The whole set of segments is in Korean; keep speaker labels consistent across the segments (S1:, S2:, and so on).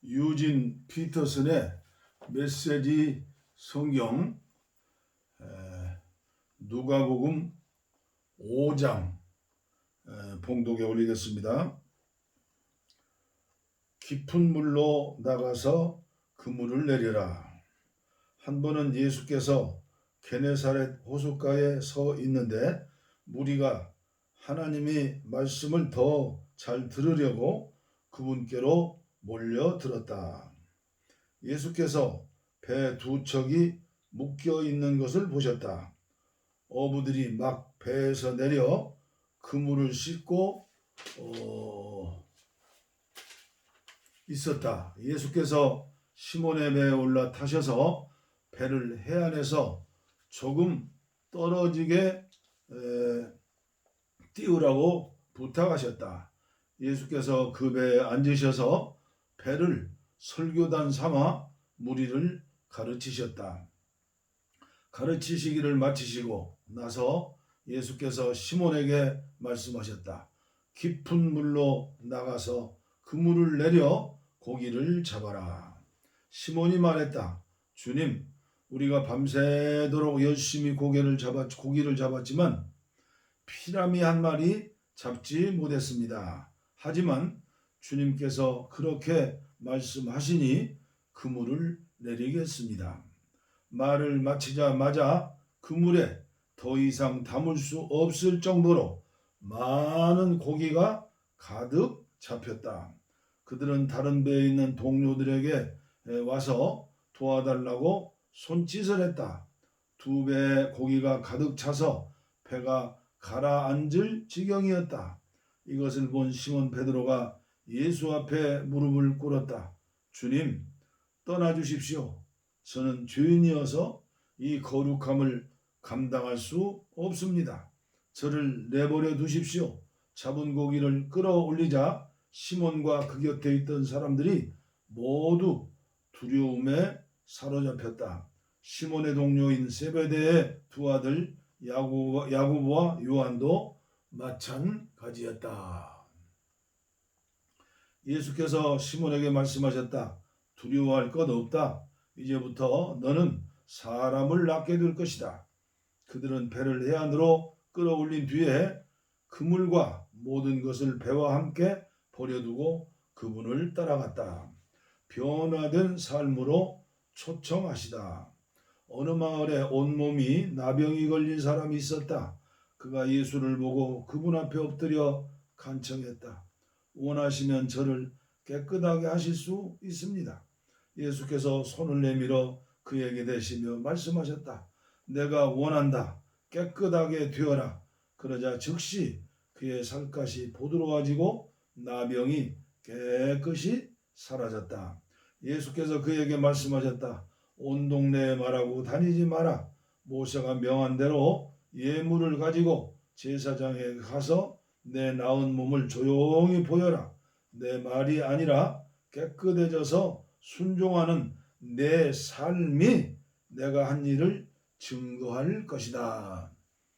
S1: 유진 피터슨의 메시지 성경 누가복음 5장 봉독에 올리겠습니다. 깊은 물로 나가서 그물을 내려라. 한 번은 예수께서 게네사렛 호숫가에 서 있는데 무리가 하나님의 말씀을 더 잘 들으려고 그분께로 몰려들었다. 예수께서 배 두 척이 묶여 있는 것을 보셨다. 어부들이 막 배에서 내려 그물을 싣고 있었다. 예수께서 시몬의 배에 올라타셔서 배를 해안에서 조금 떨어지게 띄우라고 부탁하셨다. 예수께서 그 배에 앉으셔서 배를 설교단 삼아 무리를 가르치셨다. 가르치시기를 마치시고 나서 예수께서 시몬에게 말씀하셨다. 깊은 물로 나가서 그물을 내려 고기를 잡아라. 시몬이 말했다. 주님, 우리가 밤새도록 열심히 고기를 잡았지만 피라미 한 마리 잡지 못했습니다. 하지만 주님께서 그렇게 말씀하시니 그물을 내리겠습니다. 말을 마치자마자 그물에 더 이상 담을 수 없을 정도로 많은 고기가 가득 잡혔다. 그들은 다른 배에 있는 동료들에게 와서 도와달라고 손짓을 했다. 두 배의 고기가 가득 차서 배가 가라앉을 지경이었다. 이것을 본 시몬 베드로가 예수 앞에 무릎을 꿇었다. 주님, 떠나주십시오. 저는 죄인이어서 이 거룩함을 감당할 수 없습니다. 저를 내버려 두십시오. 잡은 고기를 끌어올리자 시몬과 그 곁에 있던 사람들이 모두 두려움에 사로잡혔다. 시몬의 동료인 세베대의 두 아들 야고보와 요한도 마찬가지였다. 예수께서 시몬에게 말씀하셨다. 두려워할 것 없다. 이제부터 너는 사람을 낚게 될 것이다. 그들은 배를 해안으로 끌어올린 뒤에 그물과 모든 것을 배와 함께 버려두고 그분을 따라갔다. 변화된 삶으로 초청하시다. 어느 마을에 온몸이 나병이 걸린 사람이 있었다. 그가 예수를 보고 그분 앞에 엎드려 간청했다. 원하시면 저를 깨끗하게 하실 수 있습니다. 예수께서 손을 내밀어 그에게 대시며 말씀하셨다. 내가 원한다. 깨끗하게 되어라. 그러자 즉시 그의 살갗이 보드러워지고 나병이 깨끗이 사라졌다. 예수께서 그에게 말씀하셨다. 온 동네에 말하고 다니지 마라. 모세가 명한 대로 예물을 가지고 제사장에게 가서 내 나은 몸을 조용히 보여라. 내 말이 아니라 깨끗해져서 순종하는 내 삶이 내가 한 일을 증거할 것이다.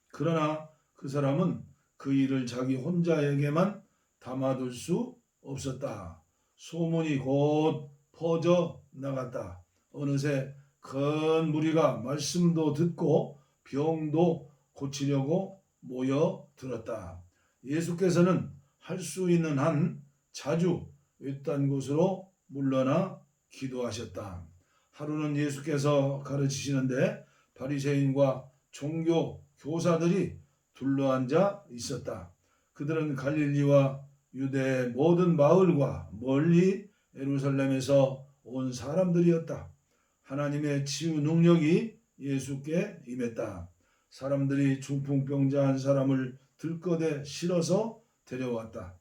S1: 그러나 그 사람은 그 일을 자기 혼자에게만 담아둘 수 없었다. 소문이 곧 퍼져 나갔다. 어느새 큰 무리가 말씀도 듣고 병도 고치려고 모여들었다. 예수께서는 할 수 있는 한 자주 외딴 곳으로 물러나 기도하셨다. 하루는 예수께서 가르치시는데 바리새인과 종교 교사들이 둘러앉아 있었다. 그들은 갈릴리와 유대의 모든 마을과 멀리 예루살렘에서 온 사람들이었다. 하나님의 치유 능력이 예수께 임했다. 사람들이 중풍병자 한 사람을 들것에 실어서 데려왔다.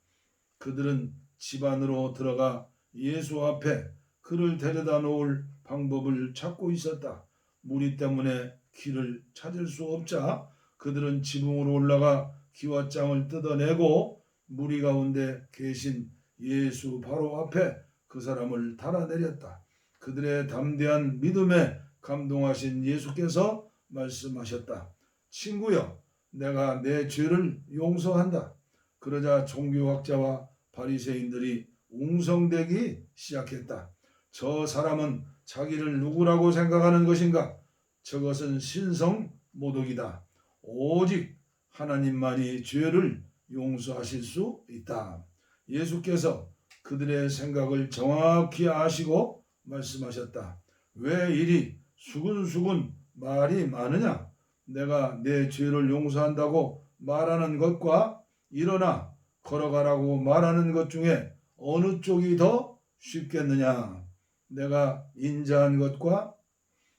S1: 그들은 집 안으로 들어가 예수 앞에 그를 데려다 놓을 방법을 찾고 있었다. 무리 때문에 길을 찾을 수 없자 그들은 지붕으로 올라가 기왓장을 뜯어내고 무리 가운데 계신 예수 바로 앞에 그 사람을 달아내렸다. 그들의 담대한 믿음에 감동하신 예수께서 말씀하셨다. 친구여, 내가 내 죄를 용서한다. 그러자 종교학자와 바리새인들이 웅성대기 시작했다. 저 사람은 자기를 누구라고 생각하는 것인가? 저것은 신성 모독이다. 오직 하나님만이 죄를 용서하실 수 있다. 예수께서 그들의 생각을 정확히 아시고 말씀하셨다. 왜 이리 수근수근 말이 많으냐? 내가 내 죄를 용서한다고 말하는 것과 일어나 걸어가라고 말하는 것 중에 어느 쪽이 더 쉽겠느냐? 내가 인자한 것과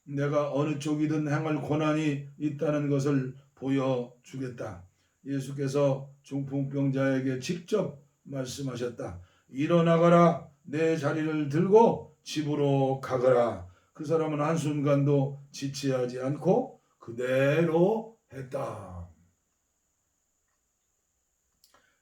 S1: 내가 어느 쪽이든 행할 권한이 있다는 것을 보여주겠다. 예수께서 중풍병자에게 직접 말씀하셨다. 일어나거라, 내 자리를 들고 집으로 가거라. 그 사람은 한순간도 지체하지 않고 그대로 했다.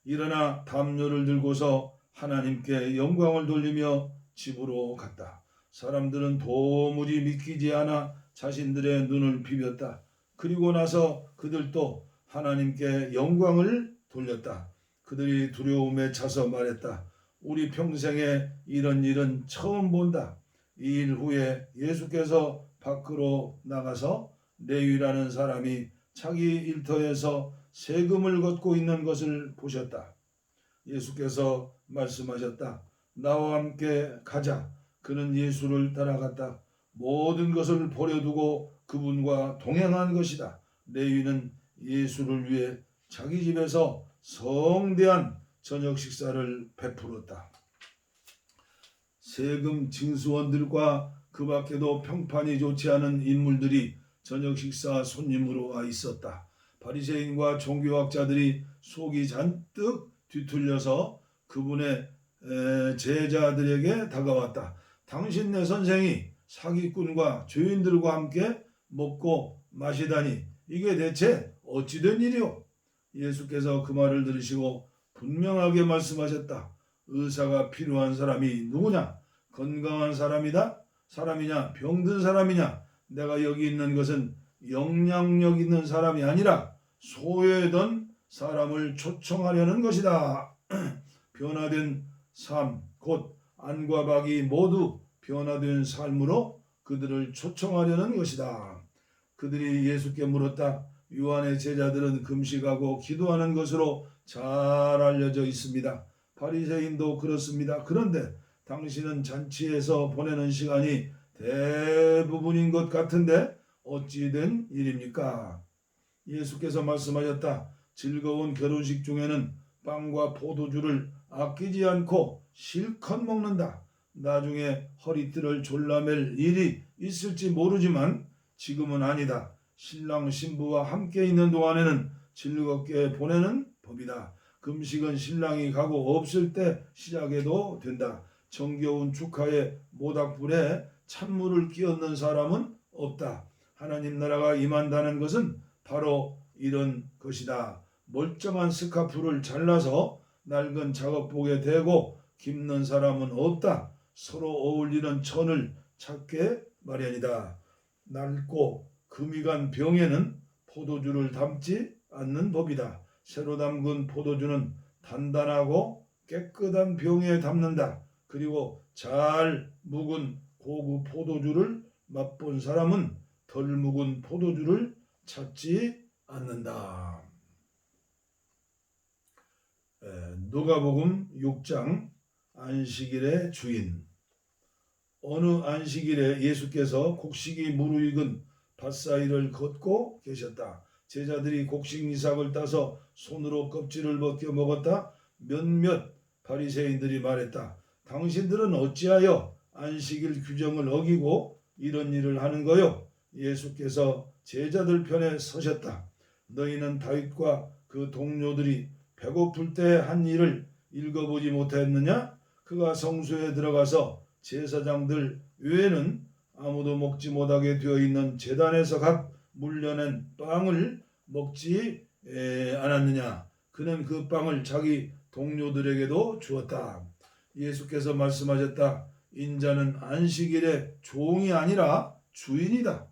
S1: 일어나 담요를 들고서 하나님께 영광을 돌리며 집으로 갔다. 사람들은 도무지 믿기지 않아 자신들의 눈을 비볐다. 그리고 나서 그들도 하나님께 영광을 돌렸다. 그들이 두려움에 차서 말했다. 우리 평생에 이런 일은 처음 본다. 이 일 후에 예수께서 밖으로 나가서 레위라는 사람이 자기 일터에서 세금을 걷고 있는 것을 보셨다. 예수께서 말씀하셨다. 나와 함께 가자. 그는 예수를 따라갔다. 모든 것을 버려두고 그분과 동행한 것이다. 레위는 예수를 위해 자기 집에서 성대한 저녁 식사를 베풀었다. 세금 징수원들과 그 밖에도 평판이 좋지 않은 인물들이 저녁 식사 손님으로 와 있었다. 바리새인과 종교학자들이 속이 잔뜩 뒤틀려서 그분의 제자들에게 다가왔다. 당신네 선생이 사기꾼과 죄인들과 함께 먹고 마시다니 이게 대체 어찌된 일이오? 예수께서 그 말을 들으시고 분명하게 말씀하셨다. 의사가 필요한 사람이 누구냐? 건강한 사람이냐? 병든 사람이냐? 내가 여기 있는 것은 영향력 있는 사람이 아니라 소외된 사람을 초청하려는 것이다. 변화된 삶, 곧 안과 박이 모두 변화된 삶으로 그들을 초청하려는 것이다. 그들이 예수께 물었다. 요한의 제자들은 금식하고 기도하는 것으로 잘 알려져 있습니다. 바리새인도 그렇습니다. 그런데 당신은 잔치에서 보내는 시간이 대부분인 것 같은데 어찌 된 일입니까? 예수께서 말씀하셨다. 즐거운 결혼식 중에는 빵과 포도주를 아끼지 않고 실컷 먹는다. 나중에 허리띠를 졸라맬 일이 있을지 모르지만 지금은 아니다. 신랑 신부와 함께 있는 동안에는 즐겁게 보내는 법이다. 금식은 신랑이 가고 없을 때 시작해도 된다. 정겨운 축하에 모닥불에 찬물을 끼얹는 사람은 없다. 하나님 나라가 임한다는 것은 바로 이런 것이다. 멀쩡한 스카프를 잘라서 낡은 작업복에 대고 깁는 사람은 없다. 서로 어울리는 천을 찾게 마련이다. 낡고 금이 간 병에는 포도주를 담지 않는 법이다. 새로 담근 포도주는 단단하고 깨끗한 병에 담는다. 그리고 잘 묵은 고급 포도주를 맛본 사람은 덜 묵은 포도주를 찾지 않는다. 누가복음 6장 안식일의 주인. 어느 안식일에 예수께서 곡식이 무르익은 밭사이를 걷고 계셨다. 제자들이 곡식 이삭을 따서 손으로 껍질을 벗겨 먹었다. 몇몇 바리새인들이 말했다. 당신들은 어찌하여 안식일 규정을 어기고 이런 일을 하는 거요? 예수께서 제자들 편에 서셨다. 너희는 다윗과 그 동료들이 배고플 때 한 일을 읽어보지 못했느냐? 그가 성소에 들어가서 제사장들 외에는 아무도 먹지 못하게 되어 있는 제단에서 각 물려낸 빵을 먹지 않았느냐? 그는 그 빵을 자기 동료들에게도 주었다. 예수께서 말씀하셨다. 인자는 안식일의 종이 아니라 주인이다.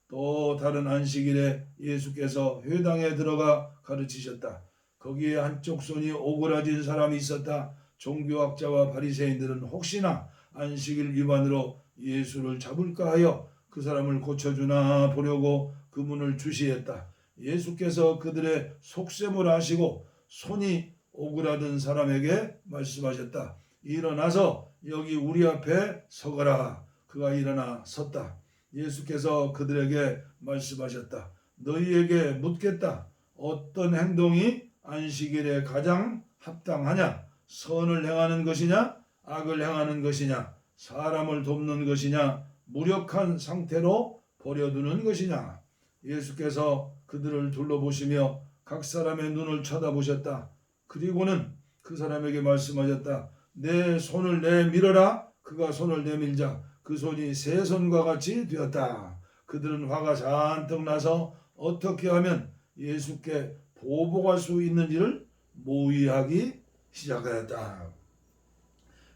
S1: 또 다른 안식일에 예수께서 회당에 들어가 가르치셨다. 거기에 한쪽 손이 오그라진 사람이 있었다. 종교학자와 바리새인들은 혹시나 안식일 위반으로 예수를 잡을까 하여 그 사람을 고쳐주나 보려고 그 문을 주시했다. 예수께서 그들의 속셈을 아시고 손이 오그라든 사람에게 말씀하셨다. 일어나서 여기 우리 앞에 서거라. 그가 일어나 섰다. 예수께서 그들에게 말씀하셨다. 너희에게 묻겠다. 어떤 행동이 안식일에 가장 합당하냐? 선을 행하는 것이냐? 악을 행하는 것이냐? 사람을 돕는 것이냐? 무력한 상태로 버려두는 것이냐? 예수께서 그들을 둘러보시며 각 사람의 눈을 쳐다보셨다. 그리고는 그 사람에게 말씀하셨다. 내 손을 내밀어라. 그가 손을 내밀자 그 손이 새 손과 같이 되었다. 그들은 화가 잔뜩 나서 어떻게 하면 예수께 보복할 수 있는지를 모의하기 시작하였다.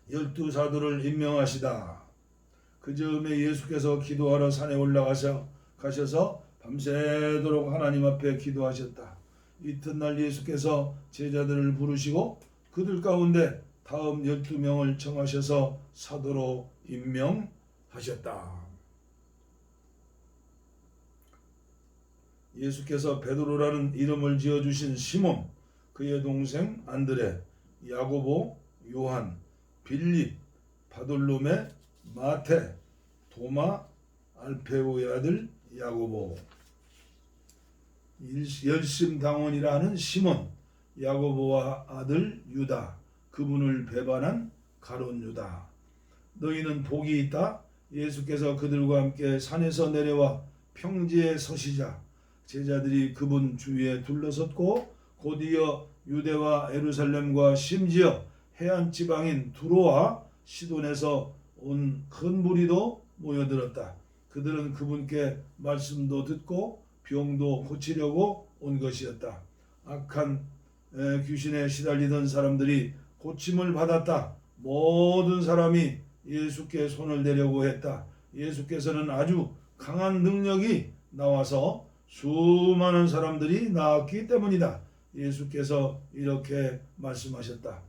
S1: 12사도를 임명하시다. 그 즈음에 예수께서 기도하러 산에 가셔서 밤새도록 하나님 앞에 기도하셨다. 이튿날 예수께서 제자들을 부르시고 그들 가운데 다음 12명을 정하셔서 사도로 임명하셨다. 예수께서 베드로라는 이름을 지어주신 시몬, 그의 동생 안드레, 야고보, 요한, 빌립, 바돌로메, 마태, 도마, 알페오의 아들 야고보, 열심당원이라 하는 시몬, 야고보와 아들 유다, 그분을 배반한 가룟 유다. 너희는 복이 있다. 예수께서 그들과 함께 산에서 내려와 평지에 서시자 제자들이 그분 주위에 둘러섰고 곧이어 유대와 예루살렘과 심지어 해안 지방인 두로와 시돈에서 온 큰 무리도 모여들었다. 그들은 그분께 말씀도 듣고 병도 고치려고 온 것이었다. 악한 귀신에 시달리던 사람들이 고침을 받았다. 모든 사람이 예수께 손을 대려고 했다. 예수께서는 아주 강한 능력이 나와서 수많은 사람들이 나았기 때문이다. 예수께서 이렇게 말씀하셨다.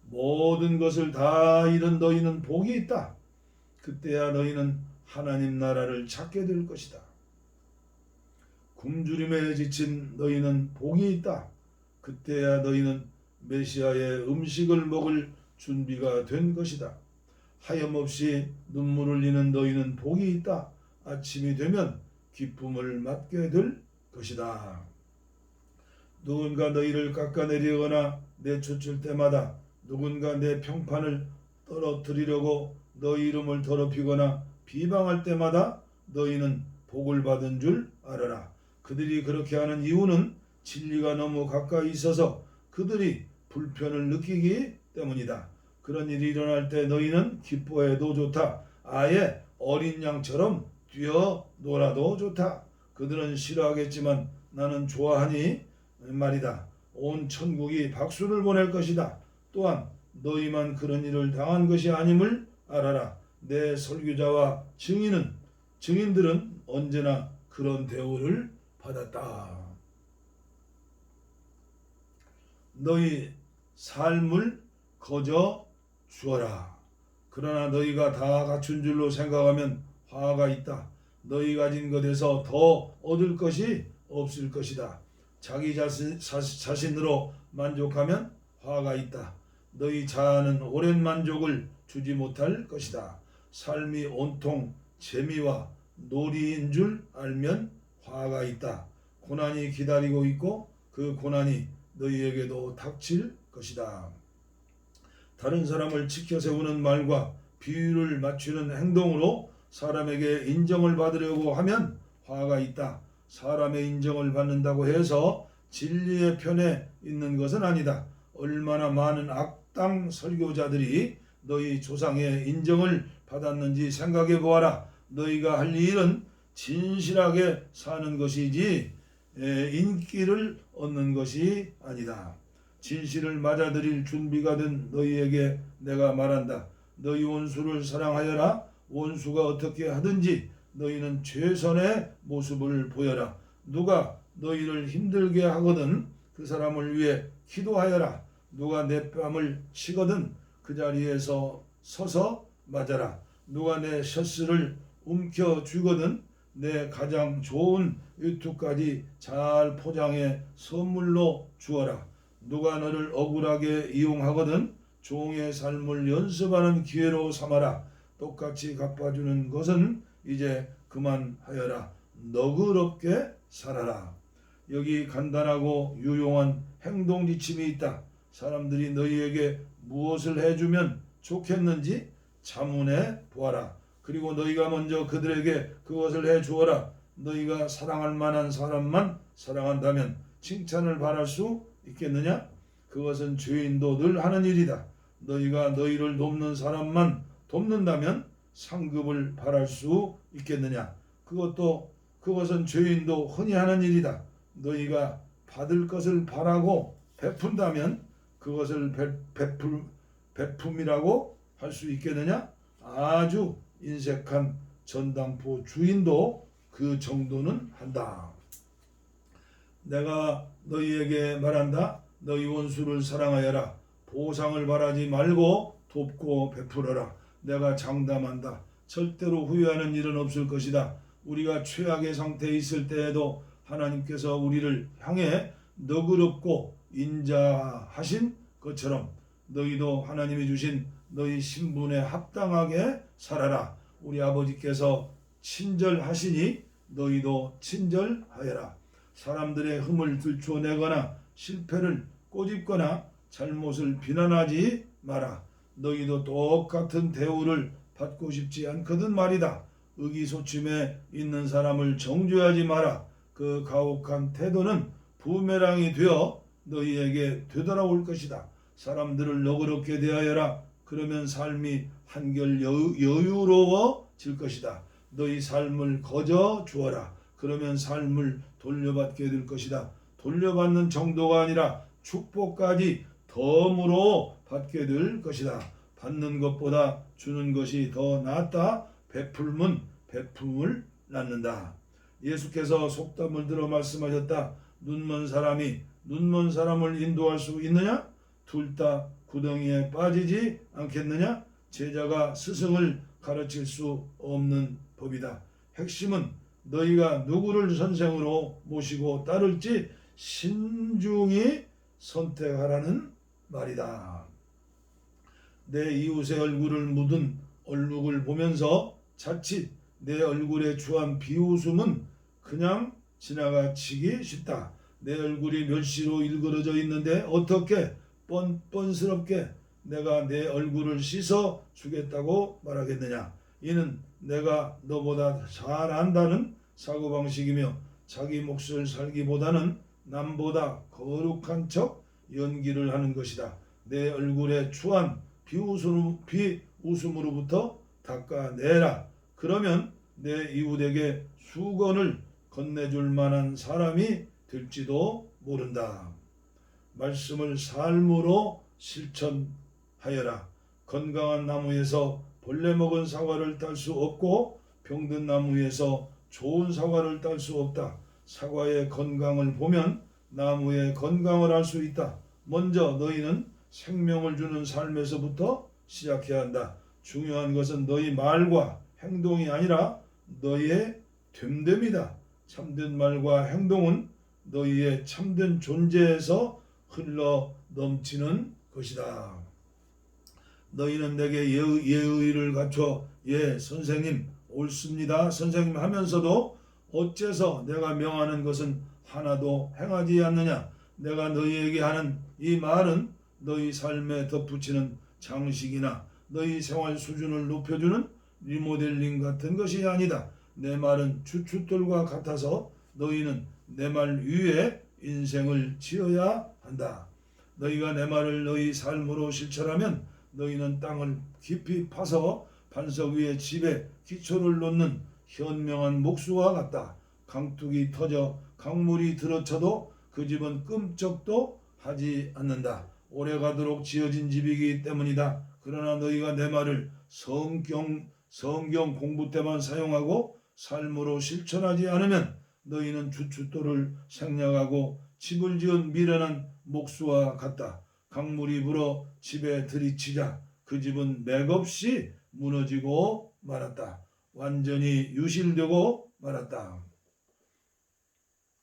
S1: 모든 것을 다 잃은 너희는 복이 있다. 그때야 너희는 하나님 나라를 찾게 될 것이다. 굶주림에 지친 너희는 복이 있다. 그때야 너희는 메시아의 음식을 먹을 준비가 된 것이다. 하염없이 눈물을 흘리는 너희는 복이 있다. 아침이 되면 기쁨을 맞게 될 것이다. 누군가 너희를 깎아내리거나 내쫓을 때마다 누군가 내 평판을 떨어뜨리려고 너희 이름을 더럽히거나 비방할 때마다 너희는 복을 받은 줄 알아라. 그들이 그렇게 하는 이유는 진리가 너무 가까이 있어서 그들이 불편을 느끼기 때문이다. 그런 일이 일어날 때 너희는 기뻐해도 좋다. 아예 어린 양처럼 뛰어놀아도 좋다. 그들은 싫어하겠지만 나는 좋아하니 말이다. 온 천국이 박수를 보낼 것이다. 또한 너희만 그런 일을 당한 것이 아님을 알아라. 내 설교자와 증인들은 언제나 그런 대우를 받았다. 너희 삶을 거저 주어라. 그러나 너희가 다 갖춘 줄로 생각하면 화가 있다. 너희 가진 것에서 더 얻을 것이 없을 것이다. 자기 자신으로 만족하면 화가 있다. 너희 자아는 오랜 만족을 주지 못할 것이다. 삶이 온통 재미와 놀이인 줄 알면 화가 있다. 고난이 기다리고 있고 그 고난이 너희에게도 닥칠 것이다. 다른 사람을 지켜 세우는 말과 비유를 맞추는 행동으로 사람에게 인정을 받으려고 하면 화가 있다. 사람의 인정을 받는다고 해서 진리의 편에 있는 것은 아니다. 얼마나 많은 악당 설교자들이 너희 조상의 인정을 받았는지 생각해 보아라. 너희가 할 일은 진실하게 사는 것이지 인기를 얻는 것이 아니다. 진실을 맞아들일 준비가 된 너희에게 내가 말한다. 너희 원수를 사랑하여라. 원수가 어떻게 하든지 너희는 최선의 모습을 보여라. 누가 너희를 힘들게 하거든 그 사람을 위해 기도하여라. 누가 내 뺨을 치거든 그 자리에서 서서 맞아라. 누가 내 셔츠를 움켜쥐거든 내 가장 좋은 유투까지 잘 포장해 선물로 주어라. 누가 너를 억울하게 이용하거든 종의 삶을 연습하는 기회로 삼아라. 똑같이 갚아주는 것은 이제 그만하여라. 너그럽게 살아라. 여기 간단하고 유용한 행동 지침이 있다. 사람들이 너희에게 무엇을 해주면 좋겠는지 자문해 보아라. 그리고 너희가 먼저 그들에게 그것을 해 주어라. 너희가 사랑할 만한 사람만 사랑한다면 칭찬을 바랄 수 있겠느냐? 그것은 죄인도 늘 하는 일이다. 너희가 너희를 돕는 사람만 돕는다면 상급을 바랄 수 있겠느냐? 그것은 죄인도 흔히 하는 일이다. 너희가 받을 것을 바라고 베푼다면 그것을 베품이라고 할 수 있겠느냐? 아주 인색한 전당포 주인도 그 정도는 한다. 내가 너희에게 말한다. 너희 원수를 사랑하여라. 보상을 바라지 말고 돕고 베풀어라. 내가 장담한다. 절대로 후회하는 일은 없을 것이다. 우리가 최악의 상태에 있을 때에도 하나님께서 우리를 향해 너그럽고 인자하신 것처럼 너희도 하나님이 주신 너희 신분에 합당하게 살아라. 우리 아버지께서 친절하시니 너희도 친절하여라. 사람들의 흠을 들춰내거나 실패를 꼬집거나 잘못을 비난하지 마라. 너희도 똑같은 대우를 받고 싶지 않거든 말이다. 의기소침해 있는 사람을 정죄하지 마라. 그 가혹한 태도는 부메랑이 되어 너희에게 되돌아올 것이다. 사람들을 너그럽게 대하여라. 그러면 삶이 한결 여유로워질 것이다. 너희 삶을 거저 주어라. 그러면 삶을 돌려받게 될 것이다. 돌려받는 정도가 아니라 축복까지 덤으로 받게 될 것이다. 받는 것보다 주는 것이 더 낫다. 베풀면 베품을 낳는다. 예수께서 속담을 들어 말씀하셨다. 눈먼 사람이 눈먼 사람을 인도할 수 있느냐? 둘 다 구덩이에 빠지지 않겠느냐? 제자가 스승을 가르칠 수 없는 법이다. 핵심은 너희가 누구를 선생으로 모시고 따를지 신중히 선택하라는 말이다. 내 이웃의 얼굴을 묻은 얼룩을 보면서 자칫 내 얼굴에 추한 비웃음은 그냥 지나가치기 쉽다. 내 얼굴이 멸시로 일그러져 있는데 어떻게 뻔뻔스럽게 내가 내 얼굴을 씻어 주겠다고 말하겠느냐. 이는 내가 너보다 잘 안다는 사고방식이며 자기 몫을 살기보다는 남보다 거룩한 척 연기를 하는 것이다. 내 얼굴에 추한 비웃음으로부터 닦아내라. 그러면 내 이웃에게 수건을 건네줄 만한 사람이 될지도 모른다. 말씀을 삶으로 실천하여라. 건강한 나무에서 벌레 먹은 사과를 딸 수 없고 병든 나무에서 좋은 사과를 딸 수 없다. 사과의 건강을 보면 나무의 건강을 알 수 있다. 먼저 너희는 생명을 주는 삶에서부터 시작해야 한다. 중요한 것은 너희 말과 행동이 아니라 너희의 됨됨이다. 참된 말과 행동은 너희의 참된 존재에서 흘러 넘치는 것이다. 너희는 내게 예의를 갖춰 선생님 옳습니다 선생님 하면서도 어째서 내가 명하는 것은 하나도 행하지 않느냐. 내가 너희에게 하는 이 말은 너희 삶에 덧붙이는 장식이나 너희 생활 수준을 높여주는 리모델링 같은 것이 아니다. 내 말은 주춧돌과 같아서 너희는 내 말 위에 인생을 지어야 한다. 너희가 내 말을 너희 삶으로 실천하면 너희는 땅을 깊이 파서 반석 위에 집에 기초를 놓는 현명한 목수와 같다. 강둑이 터져 강물이 들어쳐도 그 집은 끔쩍도 하지 않는다. 오래가도록 지어진 집이기 때문이다. 그러나 너희가 내 말을 성경 공부 때만 사용하고 삶으로 실천하지 않으면 너희는 주춧돌을 생략하고 집을 지은 미련한 목수와 같다. 강물이 불어 집에 들이치자 그 집은 맥없이 무너지고 말았다. 완전히 유실되고 말았다.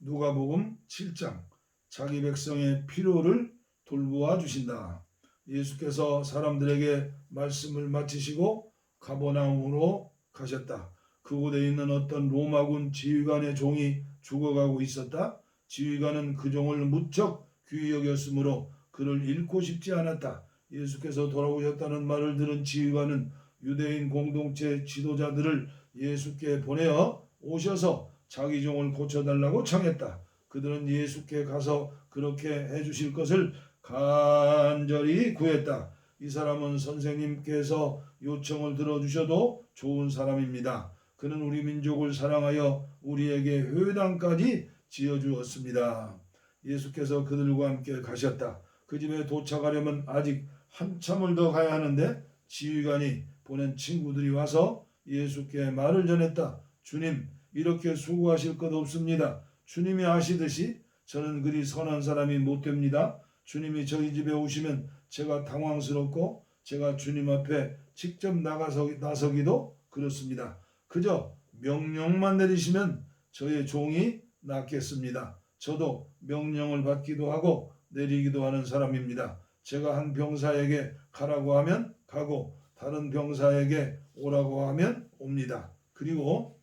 S1: 누가복음 7장 자기 백성의 필요를 돌보아 주신다. 예수께서 사람들에게 말씀을 마치시고 가버나움으로 가셨다. 그곳에 있는 어떤 로마군 지휘관의 종이 죽어가고 있었다. 지휘관은 그 종을 무척 귀히 여겼으므로 그를 잃고 싶지 않았다. 예수께서 돌아오셨다는 말을 들은 지휘관은 유대인 공동체 지도자들을 예수께 보내어 오셔서 자기 종을 고쳐달라고 청했다. 그들은 예수께 가서 그렇게 해주실 것을 간절히 구했다. 이 사람은 선생님께서 요청을 들어주셔도 좋은 사람입니다. 그는 우리 민족을 사랑하여 우리에게 회당까지 지어주었습니다. 예수께서 그들과 함께 가셨다. 그 집에 도착하려면 아직 한참을 더 가야 하는데 지휘관이 보낸 친구들이 와서 예수께 말을 전했다. 주님, 이렇게 수고하실 것 없습니다. 주님이 아시듯이 저는 그리 선한 사람이 못 됩니다. 주님이 저희 집에 오시면 제가 당황스럽고 제가 주님 앞에 직접 나서기도 그렇습니다. 그저 명령만 내리시면 저의 종이 낫겠습니다. 저도 명령을 받기도 하고 내리기도 하는 사람입니다. 제가 한 병사에게 가라고 하면 가고 다른 병사에게 오라고 하면 옵니다. 그리고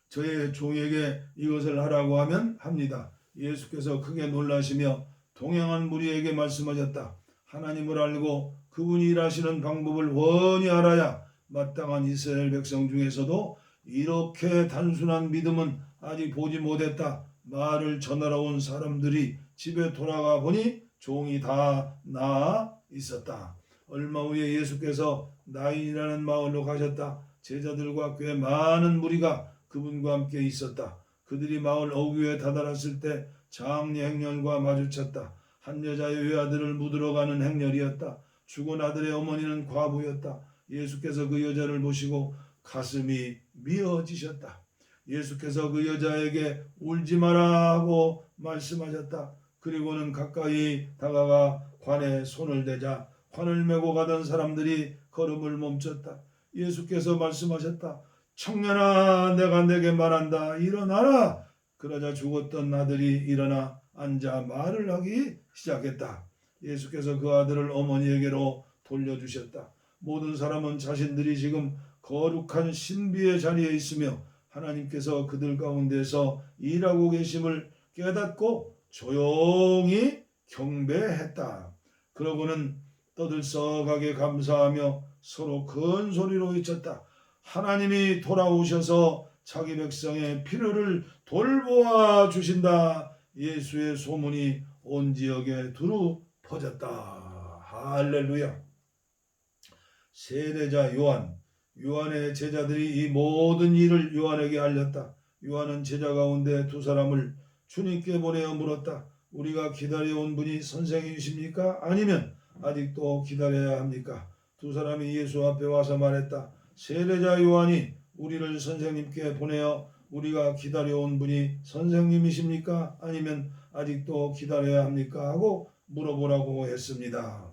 S1: 저의 종에게 이것을 하라고 하면 합니다. 예수께서 크게 놀라시며 동행한 무리에게 말씀하셨다. 하나님을 알고 그분이 일하시는 방법을 훤히 알아야 마땅한 이스라엘 백성 중에서도 이렇게 단순한 믿음은 아직 보지 못했다. 말을 전하러 온 사람들이 집에 돌아가 보니 종이 다 나아 있었다. 얼마 후에 예수께서 나인이라는 마을로 가셨다. 제자들과 꽤 많은 무리가 그분과 함께 있었다. 그들이 마을 어귀에 다다랐을 때 장례 행렬과 마주쳤다. 한 여자의 외아들을 묻으러 가는 행렬이었다. 죽은 아들의 어머니는 과부였다. 예수께서 그 여자를 보시고 가슴이 미어지셨다. 예수께서 그 여자에게 울지 마라 하고 말씀하셨다. 그리고는 가까이 다가가 관에 손을 대자 관을 메고 가던 사람들이 걸음을 멈췄다. 예수께서 말씀하셨다. 청년아, 내가 내게 말한다. 일어나라. 그러자 죽었던 아들이 일어나 앉아 말을 하기 시작했다. 예수께서 그 아들을 어머니에게로 돌려주셨다. 모든 사람은 자신들이 지금 거룩한 신비의 자리에 있으며 하나님께서 그들 가운데서 일하고 계심을 깨닫고 조용히 경배했다. 그러고는 떠들썩하게 감사하며 서로 큰 소리로 외쳤다. 하나님이 돌아오셔서 자기 백성의 필요를 돌보아 주신다. 예수의 소문이 온 지역에 두루 퍼졌다. 할렐루야. 세례자 요한의 제자들이 이 모든 일을 요한에게 알렸다. 요한은 제자 가운데 두 사람을 주님께 보내어 물었다. 우리가 기다려온 분이 선생이십니까? 아니면 아직도 기다려야 합니까? 두 사람이 예수 앞에 와서 말했다. 세례자 요한이 우리를 선생님께 보내어 우리가 기다려온 분이 선생님이십니까? 아니면 아직도 기다려야 합니까? 하고 물어보라고 했습니다.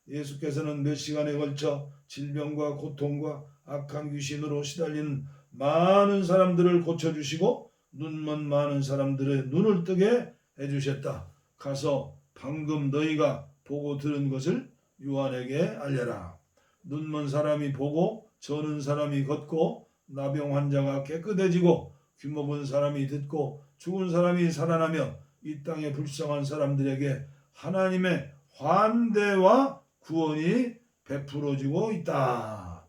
S1: 예수께서는 몇 시간에 걸쳐 질병과 고통과 악한 귀신으로 시달리는 많은 사람들을 고쳐주시고 눈먼 많은 사람들의 눈을 뜨게 해주셨다. 가서 방금 너희가 보고 들은 것을 요한에게 알려라. 눈먼 사람이 보고 저는 사람이 걷고 나병 환자가 깨끗해지고 귀먹은 사람이 듣고 죽은 사람이 살아나며 이 땅에 불쌍한 사람들에게 하나님의 환대와 구원이 베풀어지고 있다.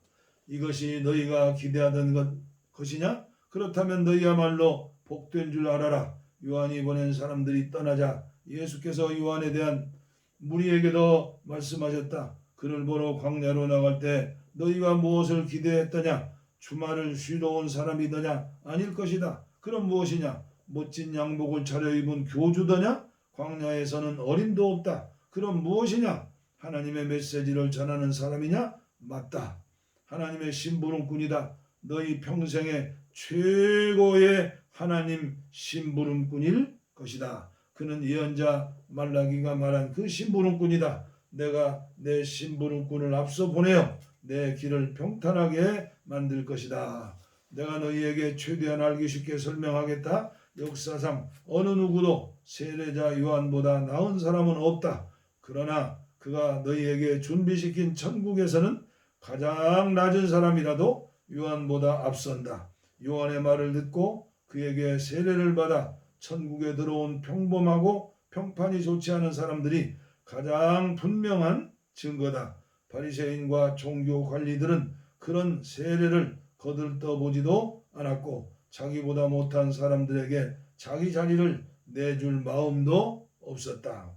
S1: 이것이 너희가 기대하던 것이냐? 그렇다면 너희야말로 복된 줄 알아라. 요한이 보낸 사람들이 떠나자 예수께서 요한에 대한 무리에게도 말씀하셨다. 그를 보러 광야로 나갈 때 너희가 무엇을 기대했더냐? 주말을 쉬러 온 사람이더냐? 아닐 것이다. 그럼 무엇이냐? 멋진 양복을 차려입은 교주더냐? 광야에서는 어림도 없다. 그럼 무엇이냐? 하나님의 메시지를 전하는 사람이냐? 맞다. 하나님의 심부름꾼이다. 너희 평생의 최고의 하나님 심부름꾼일 것이다. 그는 예언자 말라기가 말한 그 심부름꾼이다. 내가 내 심부름꾼을 앞서 보내어 내 길을 평탄하게 만들 것이다. 내가 너희에게 최대한 알기 쉽게 설명하겠다. 역사상 어느 누구도 세례자 요한보다 나은 사람은 없다. 그러나 그가 너희에게 준비시킨 천국에서는 가장 낮은 사람이라도 요한보다 앞선다. 요한의 말을 듣고 그에게 세례를 받아 천국에 들어온 평범하고 평판이 좋지 않은 사람들이 가장 분명한 증거다. 바리새인과 종교 관리들은 그런 세례를 거들떠보지도 않았고 자기보다 못한 사람들에게 자기 자리를 내줄 마음도 없었다.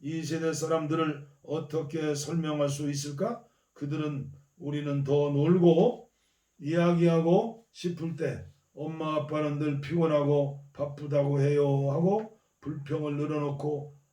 S1: 이 세대 사람들을 어떻게 설명할 수 있을까? 그들은 우리는 더 놀고 이야기하고 싶을 때 엄마 아빠는 늘 피곤하고 바쁘다고 해요 하고 불평을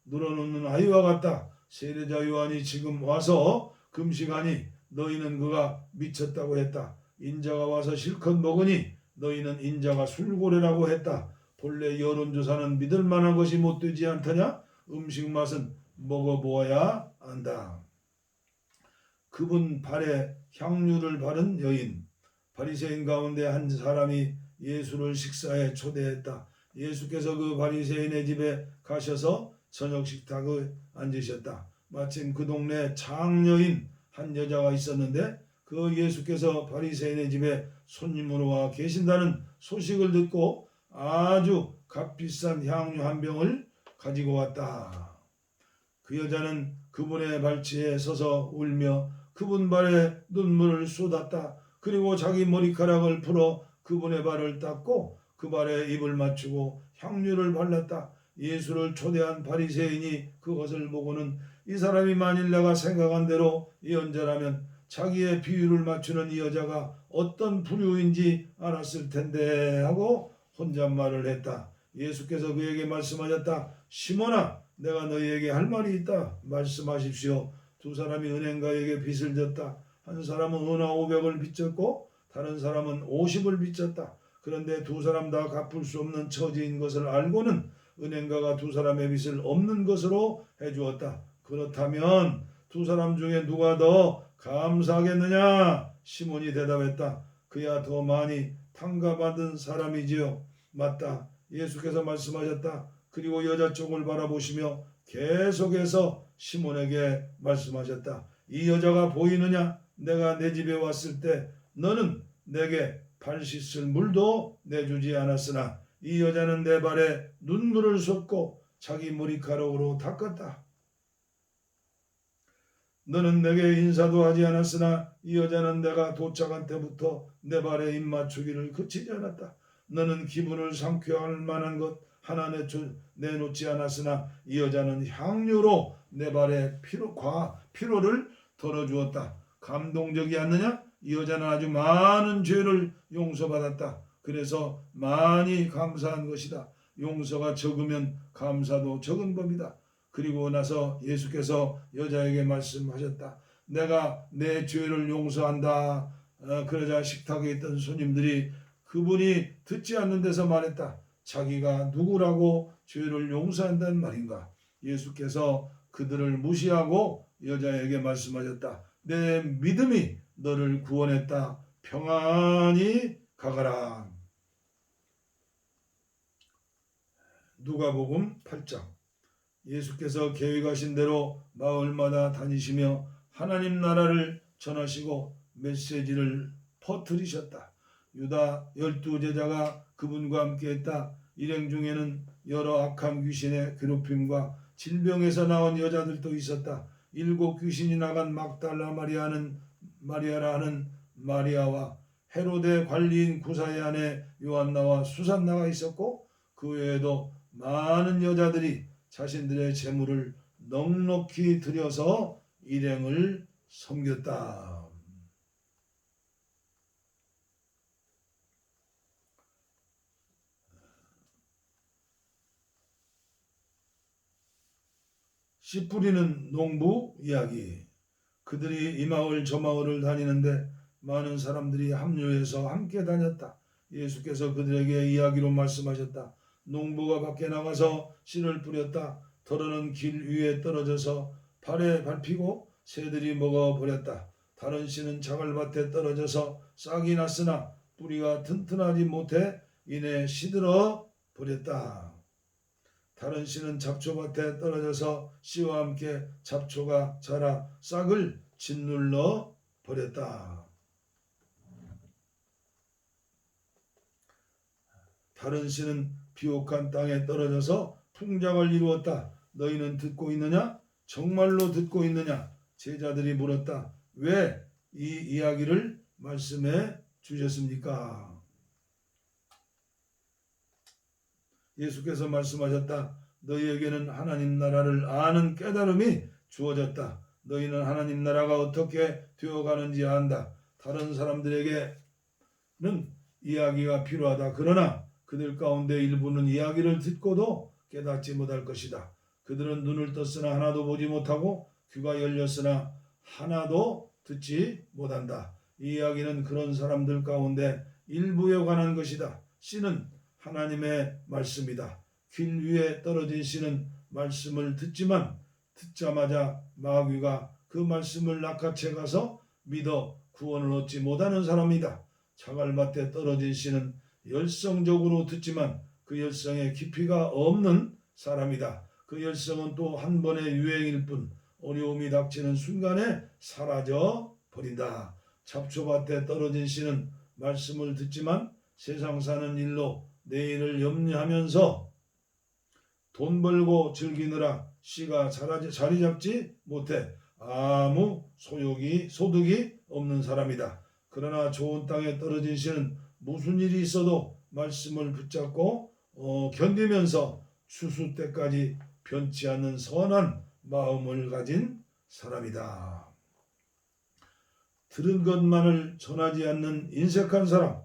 S1: 늘어놓는 아이와 같다. 세례자 요한이 지금 와서 금식하니 너희는 그가 미쳤다고 했다. 인자가 와서 실컷 먹으니 너희는 인자가 술고래라고 했다. 본래 여론조사는 믿을 만한 것이 못 되지 않더냐? 음식 맛은 먹어보아야 안다. 그분 발에 향유를 바른 여인. 바리새인 가운데 한 사람이 예수를 식사에 초대했다. 예수께서 그 바리새인의 집에 가셔서 저녁 식탁에 앉으셨다. 마침 그 동네에 장녀인 한 여자가 있었는데 그 예수께서 바리새인의 집에 손님으로 와 계신다는 소식을 듣고 아주 값비싼 향유 한 병을 가지고 왔다. 그 여자는 그분의 발치에 서서 울며 그분 발에 눈물을 쏟았다. 그리고 자기 머리카락을 풀어 그분의 발을 닦고 그 발에 입을 맞추고 향유를 발랐다. 예수를 초대한 바리새인이 그것을 보고는 이 사람이 만일 내가 생각한 대로 예언자라면 자기의 비유를 맞추는 이 여자가 어떤 부류인지 알았을 텐데 하고 혼잣말을 했다. 예수께서 그에게 말씀하셨다. 시몬아, 내가 너희에게 할 말이 있다. 말씀하십시오. 두 사람이 은행가에게 빚을 졌다. 한 사람은 은화 500을 빚졌고 다른 사람은 50을 빚졌다. 그런데 두 사람 다 갚을 수 없는 처지인 것을 알고는 은행가가 두 사람의 빚을 없는 것으로 해주었다. 그렇다면 두 사람 중에 누가 더 감사하겠느냐? 시몬이 대답했다. 그야 더 많이 탕감받은 사람이지요. 맞다. 예수께서 말씀하셨다. 그리고 여자 쪽을 바라보시며 계속해서 시몬에게 말씀하셨다. 이 여자가 보이느냐? 내가 내 집에 왔을 때 너는 내게 발 씻을 물도 내주지 않았으나 이 여자는 내 발에 눈물을 쏟고 자기 머리카락으로 닦았다. 너는 내게 인사도 하지 않았으나 이 여자는 내가 도착한 때부터 내 발에 입 맞추기를 그치지 않았다. 너는 기분을 상쾌할 만한 것 하나 내놓지 않았으나 이 여자는 향유로 내 발에 피로를 덜어주었다. 감동적이 않느냐? 이 여자는 아주 많은 죄를 용서받았다. 그래서 많이 감사한 것이다. 용서가 적으면 감사도 적은 법이다. 그리고 나서 예수께서 여자에게 말씀하셨다. 내가 내 죄를 용서한다. 그러자 식탁에 있던 손님들이 그분이 듣지 않는 데서 말했다. 자기가 누구라고 죄를 용서한다는 말인가? 예수께서 그들을 무시하고 여자에게 말씀하셨다. 내 믿음이 너를 구원했다. 평안히 가거라. 누가복음 8장. 예수께서 계획하신 대로 마을마다 다니시며 하나님 나라를 전하시고 메시지를 퍼뜨리셨다. 유다 12제자가 그분과 함께했다. 일행 중에는 여러 악한 귀신의 괴롭힘과 질병에서 나온 여자들도 있었다. 7 귀신이 나간 막달라 마리아라 하는 마리아와 헤로데 관리인 구사의 아내 요한나와 수산나가 있었고 그 외에도 많은 여자들이 자신들의 재물을 넉넉히 들여서 일행을 섬겼다. 씨 뿌리는 농부 이야기. 그들이 이 마을 저 마을을 다니는데 많은 사람들이 합류해서 함께 다녔다. 예수께서 그들에게 이야기로 말씀하셨다. 농부가 밖에 나가서 씨를 뿌렸다. 덜어는 길 위에 떨어져서 발에 밟히고 새들이 먹어버렸다. 다른 씨는 자갈밭에 떨어져서 싹이 났으나 뿌리가 튼튼하지 못해 이내 시들어 버렸다. 다른 씨는 잡초밭에 떨어져서 씨와 함께 잡초가 자라 싹을 짓눌러 버렸다. 다른 씨는 비옥한 땅에 떨어져서 풍작을 이루었다. 너희는 듣고 있느냐? 정말로 듣고 있느냐? 제자들이 물었다. 왜 이 이야기를 말씀해 주셨습니까? 예수께서 말씀하셨다. 너희에게는 하나님 나라를 아는 깨달음이 주어졌다. 너희는 하나님 나라가 어떻게 되어가는지 안다. 다른 사람들에게는 이야기가 필요하다. 그러나 그들 가운데 일부는 이야기를 듣고도 깨닫지 못할 것이다. 그들은 눈을 떴으나 하나도 보지 못하고 귀가 열렸으나 하나도 듣지 못한다. 이 이야기는 그런 사람들 가운데 일부에 관한 것이다. 씨는 하나님의 말씀이다. 길 위에 떨어진 씨는 말씀을 듣지만 듣자마자 마귀가 그 말씀을 낚아채 가서 믿어 구원을 얻지 못하는 사람이다. 자갈밭에 떨어진 씨는 열성적으로 듣지만 그 열성에 깊이가 없는 사람이다. 그 열성은 또 한 번의 유행일 뿐 어려움이 닥치는 순간에 사라져 버린다. 잡초밭에 떨어진 씨는 말씀을 듣지만 세상 사는 일로 내일을 염려하면서 돈 벌고 즐기느라 씨가 자리 잡지 못해 아무 소득이 없는 사람이다. 그러나 좋은 땅에 떨어진 씨는 무슨 일이 있어도 말씀을 붙잡고 견디면서 추수 때까지 변치 않는 선한 마음을 가진 사람이다. 들은 것만을 전하지 않는 인색한 사람,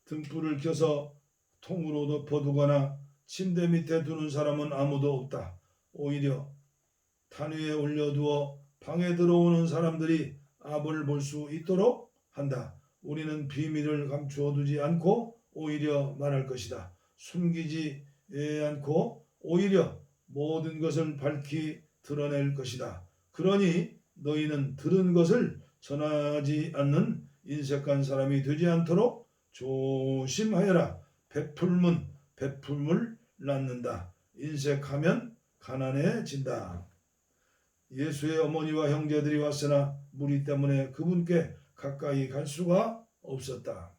S1: 등불을 켜서 통으로 덮어두거나 침대 밑에 두는 사람은 아무도 없다. 오히려 탄 위에 올려두어 방에 들어오는 사람들이 앞을 볼 수 있도록 한다. 우리는 비밀을 감추어 두지 않고 오히려 말할 것이다. 숨기지 않고 오히려 모든 것을 밝히 드러낼 것이다. 그러니 너희는 들은 것을 전하지 않는 인색한 사람이 되지 않도록 조심하여라. 베풀면 베풀물 낳는다. 인색하면 가난해진다. 예수의 어머니와 형제들이 왔으나 무리 때문에 그분께 가까이 갈 수가 없었다.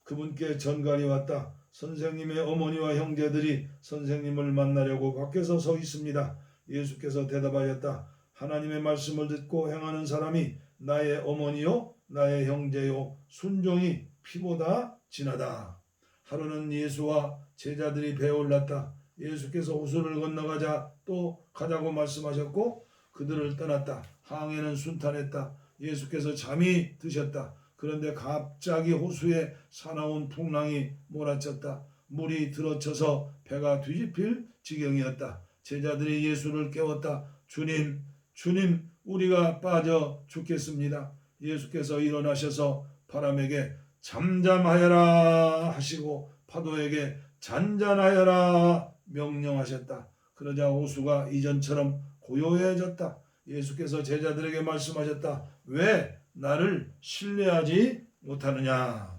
S1: 그분께 전갈이 왔다. 선생님의 어머니와 형제들이 선생님을 만나려고 밖에서 서 있습니다. 예수께서 대답하셨다. 하나님의 말씀을 듣고 행하는 사람이 나의 어머니요 나의 형제요 순종이 피보다 진하다. 하루는 예수와 제자들이 배에 올랐다. 예수께서 호수를 건너가자 또 가자고 말씀하셨고 그들을 떠났다. 항해는 순탄했다. 예수께서 잠이 드셨다. 그런데 갑자기 호수에 사나운 풍랑이 몰아쳤다. 물이 들어쳐서 배가 뒤집힐 지경이었다. 제자들이 예수를 깨웠다. 주님, 우리가 빠져 죽겠습니다. 예수께서 일어나셔서 바람에게 잠잠하여라 하시고 파도에게 잔잔하여라 명령하셨다. 그러자 호수가 이전처럼 고요해졌다. 예수께서 제자들에게 말씀하셨다. 왜 나를 신뢰하지 못하느냐?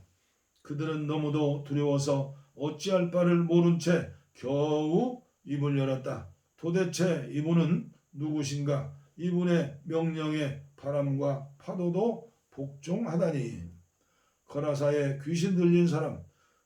S1: 그들은 너무도 두려워서 어찌할 바를 모른 채 겨우 입을 열었다. 도대체 이분은 누구신가? 이분의 명령에 바람과 파도도 복종하다니. 거라사에 귀신 들린 사람,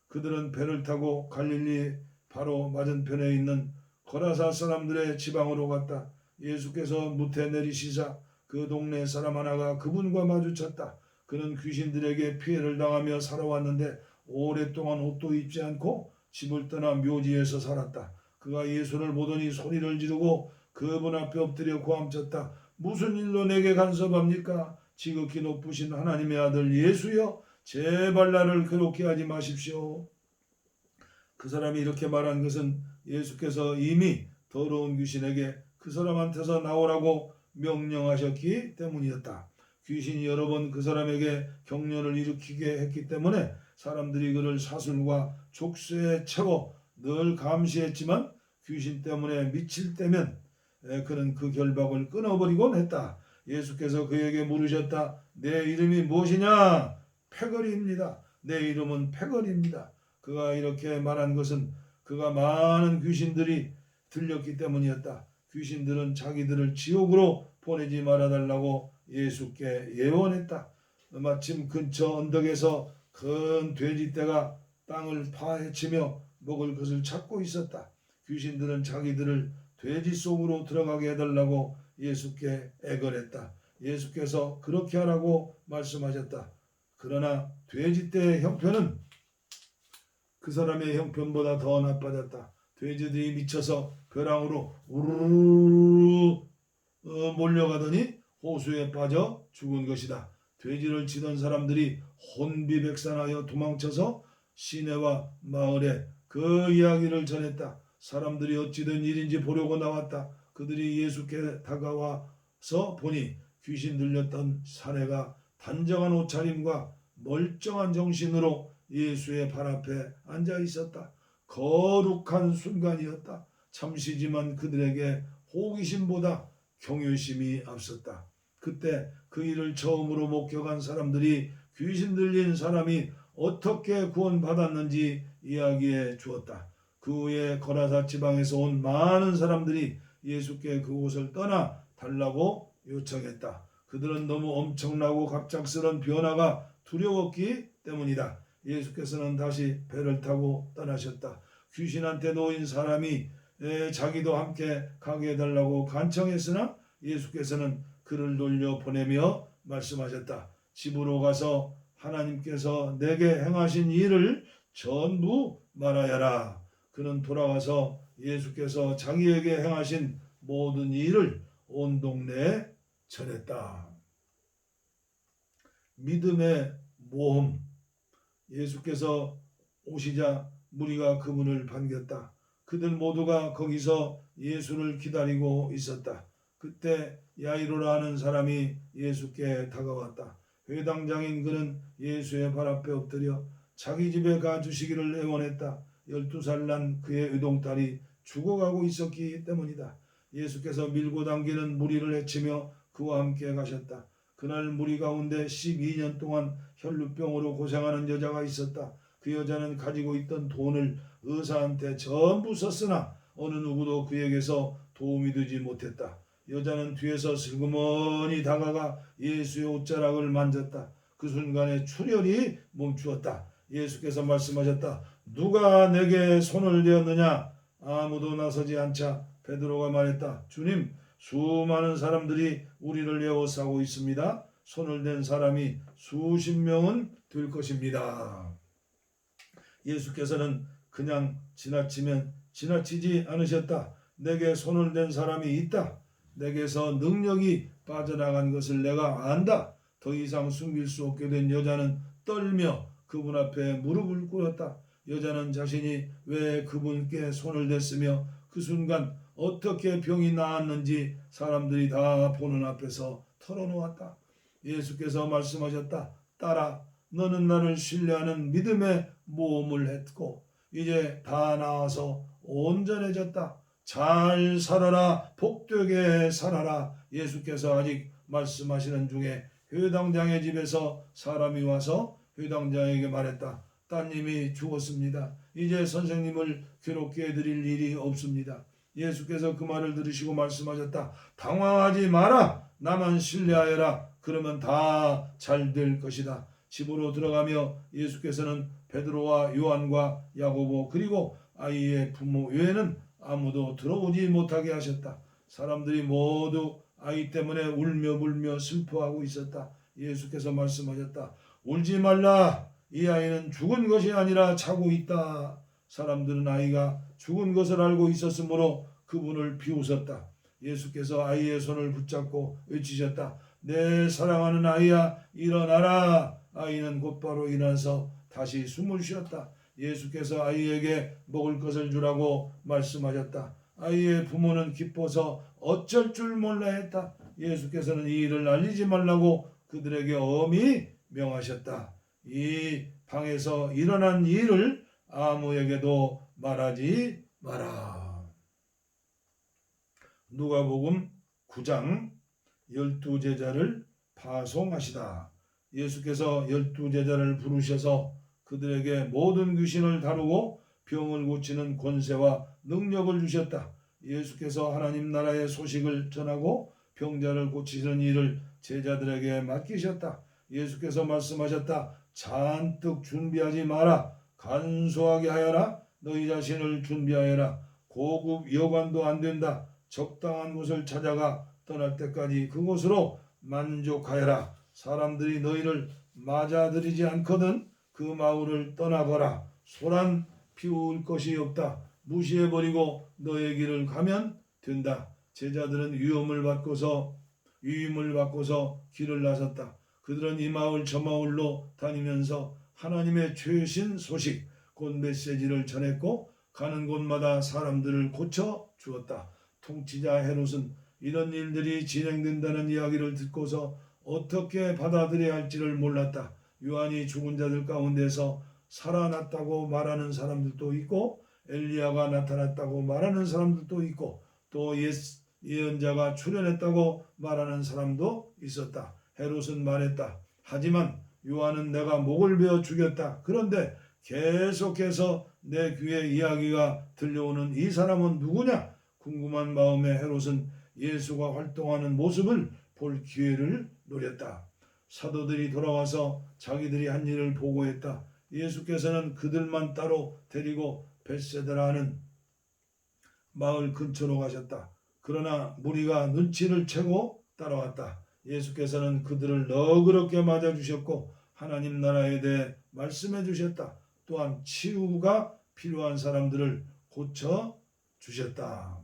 S1: 그들은 배를 타고 갈릴리 바로 맞은편에 있는 거라사 사람들의 지방으로 갔다. 예수께서 무태 내리시자 그 동네 사람 하나가 그분과 마주쳤다. 그는 귀신들에게 피해를 당하며 살아왔는데 오랫동안 옷도 입지 않고 집을 떠나 묘지에서 살았다. 그가 예수를 보더니 소리를 지르고 그분 앞에 엎드려 고함쳤다. 무슨 일로 내게 간섭합니까? 지극히 높으신 하나님의 아들 예수여, 제발 나를 괴롭게 하지 마십시오. 그 사람이 이렇게 말한 것은 예수께서 이미 더러운 귀신에게 그 사람한테서 나오라고 명령하셨기 때문이었다. 귀신이 여러 번 그 사람에게 격려를 일으키게 했기 때문에 사람들이 그를 사슬과 족쇄에 채워 늘 감시했지만 귀신 때문에 미칠 때면 그는 그 결박을 끊어버리곤 했다. 예수께서 그에게 물으셨다. 내 이름이 무엇이냐? 패거리입니다. 내 이름은 패거리입니다. 그가 이렇게 말한 것은 그가 많은 귀신들이 들렸기 때문이었다. 귀신들은 자기들을 지옥으로 보내지 말아달라고 예수께 예언했다. 마침 근처 언덕에서 큰 돼지떼가 땅을 파헤치며 먹을 것을 찾고 있었다. 귀신들은 자기들을 돼지 속으로 들어가게 해달라고 예수께 애걸했다. 예수께서 그렇게 하라고 말씀하셨다. 그러나 돼지떼의 형편은 그 사람의 형편보다 더 나빠졌다. 돼지들이 미쳐서 벼랑으로 우르르 몰려가더니 호수에 빠져 죽은 것이다. 돼지를 치던 사람들이 혼비백산하여 도망쳐서 시내와 마을에 그 이야기를 전했다. 사람들이 어찌된 일인지 보려고 나왔다. 그들이 예수께 다가와서 보니 귀신 들렸던 사내가 단정한 옷차림과 멀쩡한 정신으로 예수의 발 앞에 앉아 있었다. 거룩한 순간이었다. 잠시지만 그들에게 호기심보다 경외심이 앞섰다. 그때 그 일을 처음으로 목격한 사람들이 귀신 들린 사람이 어떻게 구원받았는지 이야기해 주었다. 그 후에 거라사 지방에서 온 많은 사람들이 예수께 그곳을 떠나 달라고 요청했다. 그들은 너무 엄청나고 갑작스런 변화가 두려웠기 때문이다. 예수께서는 다시 배를 타고 떠나셨다. 귀신한테 놓인 사람이 자기도 함께 가게 해달라고 간청했으나 예수께서는 그를 돌려보내며 말씀하셨다. 집으로 가서 하나님께서 내게 행하신 일을 전부 말하여라. 그는 돌아와서 예수께서 자기에게 행하신 모든 일을 온 동네에 전했다. 믿음의 모험. 예수께서 오시자 무리가 그분을 반겼다. 그들 모두가 거기서 예수를 기다리고 있었다. 그때 야이로라 하는 사람이 예수께 다가왔다. 회당장인 그는 예수의 발 앞에 엎드려 자기 집에 가주시기를 애원했다. 12살 난 그의 의동딸이 죽어가고 있었기 때문이다. 예수께서 밀고 당기는 무리를 헤치며 그와 함께 가셨다. 그날 무리 가운데 12년 동안 혈루병으로 고생하는 여자가 있었다. 그 여자는 가지고 있던 돈을 의사한테 전부 썼으나 어느 누구도 그에게서 도움이 되지 못했다. 여자는 뒤에서 슬그머니 다가가 예수의 옷자락을 만졌다. 그 순간에 출혈이 멈추었다. 예수께서 말씀하셨다. 누가 내게 손을 대었느냐? 아무도 나서지 않자 베드로가 말했다. 주님, 수많은 사람들이 우리를 에워싸고 있습니다. 손을 댄 사람이 수십 명은 될 것입니다. 예수께서는 그냥 지나치면 지나치지 않으셨다. 내게 손을 댄 사람이 있다. 내게서 능력이 빠져나간 것을 내가 안다. 더 이상 숨길 수 없게 된 여자는 떨며 그분 앞에 무릎을 꿇었다. 여자는 자신이 왜 그분께 손을 댔으며 그 순간 어떻게 병이 나았는지 사람들이 다 보는 앞에서 털어놓았다. 예수께서 말씀하셨다. 딸아, 너는 나를 신뢰하는 믿음의 모험을 했고 이제 다 나아서 온전해졌다. 잘 살아라, 복되게 살아라. 예수께서 아직 말씀하시는 중에 회당장의 집에서 사람이 와서 회당장에게 말했다. 따님이 죽었습니다. 이제 선생님을 괴롭게 해드릴 일이 없습니다. 예수께서 그 말을 들으시고 말씀하셨다. 당황하지 마라. 나만 신뢰하여라. 그러면 다 잘 될 것이다. 집으로 들어가며 예수께서는 베드로와 요한과 야고보 그리고 아이의 부모 외에는 아무도 들어오지 못하게 하셨다. 사람들이 모두 아이 때문에 울며 불며 슬퍼하고 있었다. 예수께서 말씀하셨다. 울지 말라. 이 아이는 죽은 것이 아니라 자고 있다. 사람들은 아이가 죽은 것을 알고 있었으므로 그분을 비웃었다. 예수께서 아이의 손을 붙잡고 외치셨다. 내 사랑하는 아이야, 일어나라. 아이는 곧바로 일어나서 다시 숨을 쉬었다. 예수께서 아이에게 먹을 것을 주라고 말씀하셨다. 아이의 부모는 기뻐서 어쩔 줄 몰라 했다. 예수께서는 이 일을 알리지 말라고 그들에게 엄히 명하셨다. 이 방에서 일어난 일을 아무에게도 말하지 마라. 누가복음 9장 12제자를 파송하시다. 예수께서 12제자를 부르셔서 그들에게 모든 귀신을 다루고 병을 고치는 권세와 능력을 주셨다. 예수께서 하나님 나라의 소식을 전하고 병자를 고치시는 일을 제자들에게 맡기셨다. 예수께서 말씀하셨다. 잔뜩 준비하지 마라. 간소하게 하여라. 너희 자신을 준비하여라. 고급 여관도 안 된다. 적당한 곳을 찾아가 떠날 때까지 그곳으로 만족하여라. 사람들이 너희를 맞아들이지 않거든 그 마을을 떠나거라. 소란 피울 것이 없다. 무시해버리고 너의 길을 가면 된다. 제자들은 위임을 받고서 길을 나섰다. 그들은 이 마을 저 마을로 다니면서 하나님의 최신 소식 곧 메시지를 전했고 가는 곳마다 사람들을 고쳐 주었다. 통치자 헤롯은 이런 일들이 진행된다는 이야기를 듣고서 어떻게 받아들여야 할지를 몰랐다. 요한이 죽은 자들 가운데서 살아났다고 말하는 사람들도 있고 엘리야가 나타났다고 말하는 사람들도 있고 또 예언자가 출현했다고 말하는 사람도 있었다. 헤롯은 말했다. 하지만 요한은 내가 목을 베어 죽였다. 그런데 계속해서 내 귀에 이야기가 들려오는 이 사람은 누구냐? 궁금한 마음에 헤롯은 예수가 활동하는 모습을 볼 기회를 노렸다. 사도들이 돌아와서 자기들이 한 일을 보고했다. 예수께서는 그들만 따로 데리고 벳세다라는 마을 근처로 가셨다. 그러나 무리가 눈치를 채고 따라왔다. 예수께서는 그들을 너그럽게 맞아주셨고 하나님 나라에 대해 말씀해 주셨다. 또한 치유가 필요한 사람들을 고쳐 주셨다.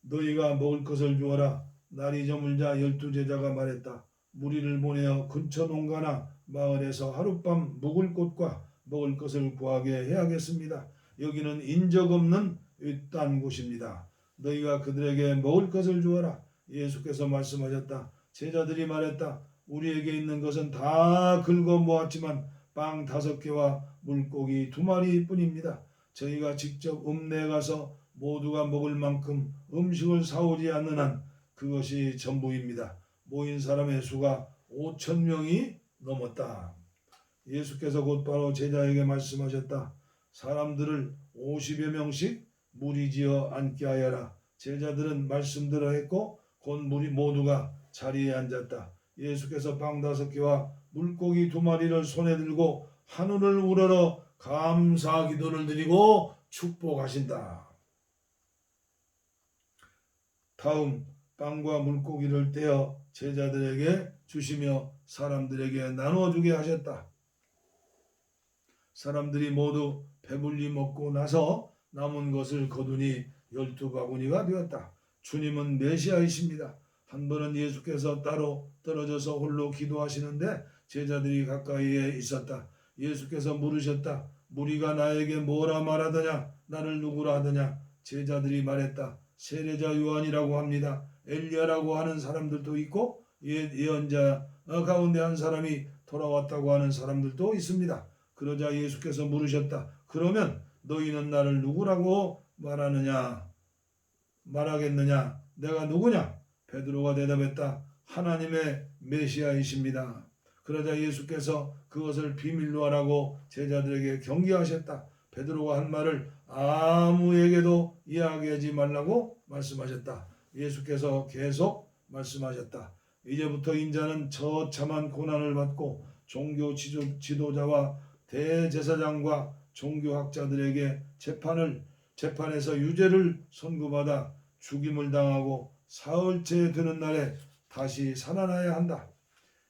S1: 너희가 먹을 것을 주어라. 날이 저물자 12제자가 말했다. 무리를 보내어 근처 농가나 마을에서 하룻밤 묵을 곳과 먹을 것을 구하게 해야겠습니다. 여기는 인적 없는 외딴 곳입니다. 너희가 그들에게 먹을 것을 주어라. 예수께서 말씀하셨다. 제자들이 말했다. 우리에게 있는 것은 다 긁어 모았지만 빵 5개와 물고기 2마리 뿐입니다. 저희가 직접 읍내에 가서 모두가 먹을 만큼 음식을 사오지 않는 한 그것이 전부입니다. 모인 사람의 수가 5,000명이 넘었다. 예수께서 곧바로 제자에게 말씀하셨다. 사람들을 50여 명씩 무리지어 앉게 하여라. 제자들은 말씀대로 했고 곧 무리 모두가 자리에 앉았다. 예수께서 빵 5개와 물고기 2마리를 손에 들고 하늘을 우러러 감사 기도를 드리고 축복하신다. 다음 빵과 물고기를 떼어 제자들에게 주시며 사람들에게 나눠주게 하셨다. 사람들이 모두 배불리 먹고 나서 남은 것을 거두니 12바구니가 되었다. 주님은 메시아이십니다. 한 번은 예수께서 따로 떨어져서 홀로 기도하시는데 제자들이 가까이에 있었다. 예수께서 물으셨다. 무리가 나에게 뭐라 말하더냐? 나를 누구라 하더냐? 제자들이 말했다. 세례자 요한이라고 합니다. 엘리야라고 하는 사람들도 있고 예언자 가운데 한 사람이 돌아왔다고 하는 사람들도 있습니다. 그러자 예수께서 물으셨다. 그러면 너희는 나를 누구라고 말하겠느냐? 내가 누구냐? 베드로가 대답했다. 하나님의 메시아이십니다. 그러자 예수께서 그것을 비밀로 하라고 제자들에게 경계하셨다. 베드로가 한 말을 아무에게도 이야기하지 말라고 말씀하셨다. 예수께서 계속 말씀하셨다. 이제부터 인자는 처참한 고난을 받고 종교 지도자와 대제사장과 종교학자들에게 재판에서 유죄를 선고받아 죽임을 당하고 사흘째 되는 날에 다시 살아나야 한다.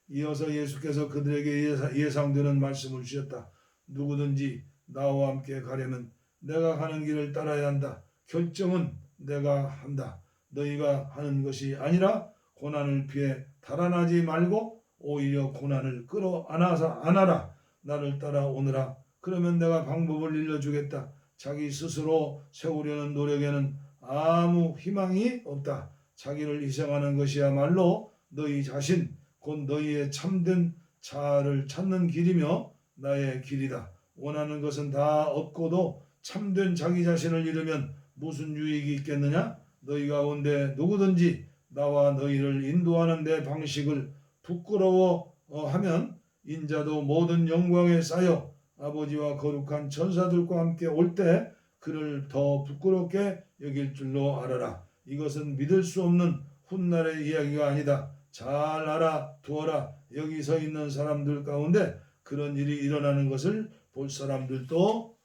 S1: 이어서 예수께서 그들에게 예상되는 말씀을 주셨다. 누구든지 나와 함께 가려면 내가 가는 길을 따라야 한다. 결정은 내가 한다. 너희가 하는 것이 아니라 고난을 피해 달아나지 말고 오히려 고난을 끌어안아라. 나를 따라오너라. 그러면 내가 방법을 일러주겠다. 자기 스스로 세우려는 노력에는 아무 희망이 없다. 자기를 희생하는 것이야말로 너희 자신 곧 너희의 참된 자아를 찾는 길이며 나의 길이다. 원하는 것은 다 얻고도 참된 자기 자신을 잃으면 무슨 유익이 있겠느냐? 너희 가운데 누구든지 나와 너희를 인도하는 내 방식을 부끄러워하면 인자도 모든 영광에 쌓여 아버지와 거룩한 천사들과 함께 올 때 그를 더 부끄럽게 여길 줄로 알아라. 이것은 믿을 수 없는 훗날의 이야기가 아니다. 잘 알아두어라. 여기 서 있는 사람들 가운데 그런 일이 일어나는 것을 볼 사람들도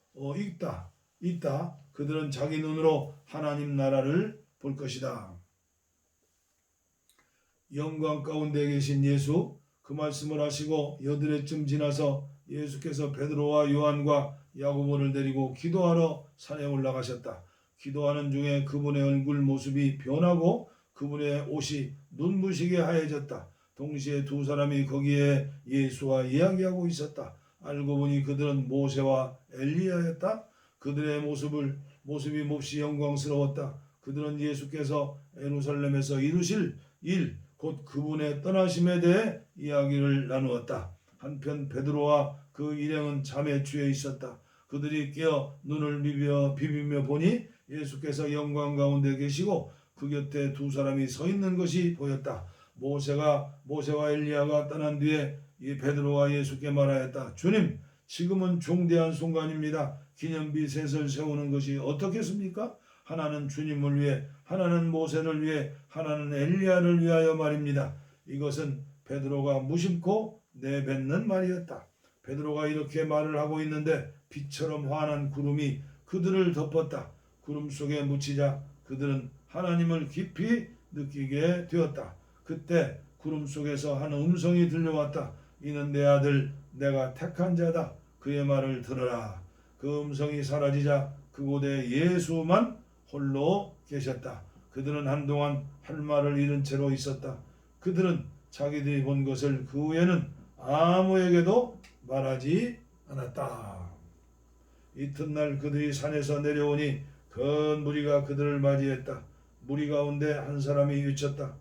S1: 있다. 그들은 자기 눈으로 하나님 나라를 볼 것이다. 영광 가운데 계신 예수, 그 말씀을 하시고 여드레쯤 지나서 예수께서 베드로와 요한과 야고보를 데리고 기도하러 산에 올라가셨다. 기도하는 중에 그분의 얼굴 모습이 변하고 그분의 옷이 눈부시게 하얘졌다. 동시에 두 사람이 거기에 예수와 이야기하고 있었다. 알고 보니 그들은 모세와 엘리야였다. 그들의 모습이 몹시 영광스러웠다. 그들은 예수께서 예루살렘에서 이루실 일, 곧 그분의 떠나심에 대해 이야기를 나누었다. 한편 베드로와 그 일행은 잠에 취해 있었다. 그들이 깨어 눈을 비비며 보니 예수께서 영광 가운데 계시고 그 곁에 두 사람이 서 있는 것이 보였다. 모세와 엘리야가 떠난 뒤에 이 베드로와 예수께 말하였다. 주님, 지금은 중대한 순간입니다. 기념비 셋을 세우는 것이 어떻겠습니까? 하나는 주님을 위해, 하나는 모세를 위해, 하나는 엘리야를 위하여 말입니다. 이것은 베드로가 무심코 내뱉는 말이었다. 베드로가 이렇게 말을 하고 있는데 빛처럼 환한 구름이 그들을 덮었다. 구름 속에 묻히자 그들은 하나님을 깊이 느끼게 되었다. 그때 구름 속에서 한 음성이 들려왔다. 이는 내 아들, 내가 택한 자다. 그의 말을 들으라. 그 음성이 사라지자 그곳에 예수만 홀로 계셨다. 그들은 한동안 할 말을 잃은 채로 있었다. 그들은 자기들이 본 것을 그 후에는 아무에게도 말하지 않았다. 이튿날 그들이 산에서 내려오니 큰 무리가 그들을 맞이했다. 무리 가운데 한 사람이 외쳤다.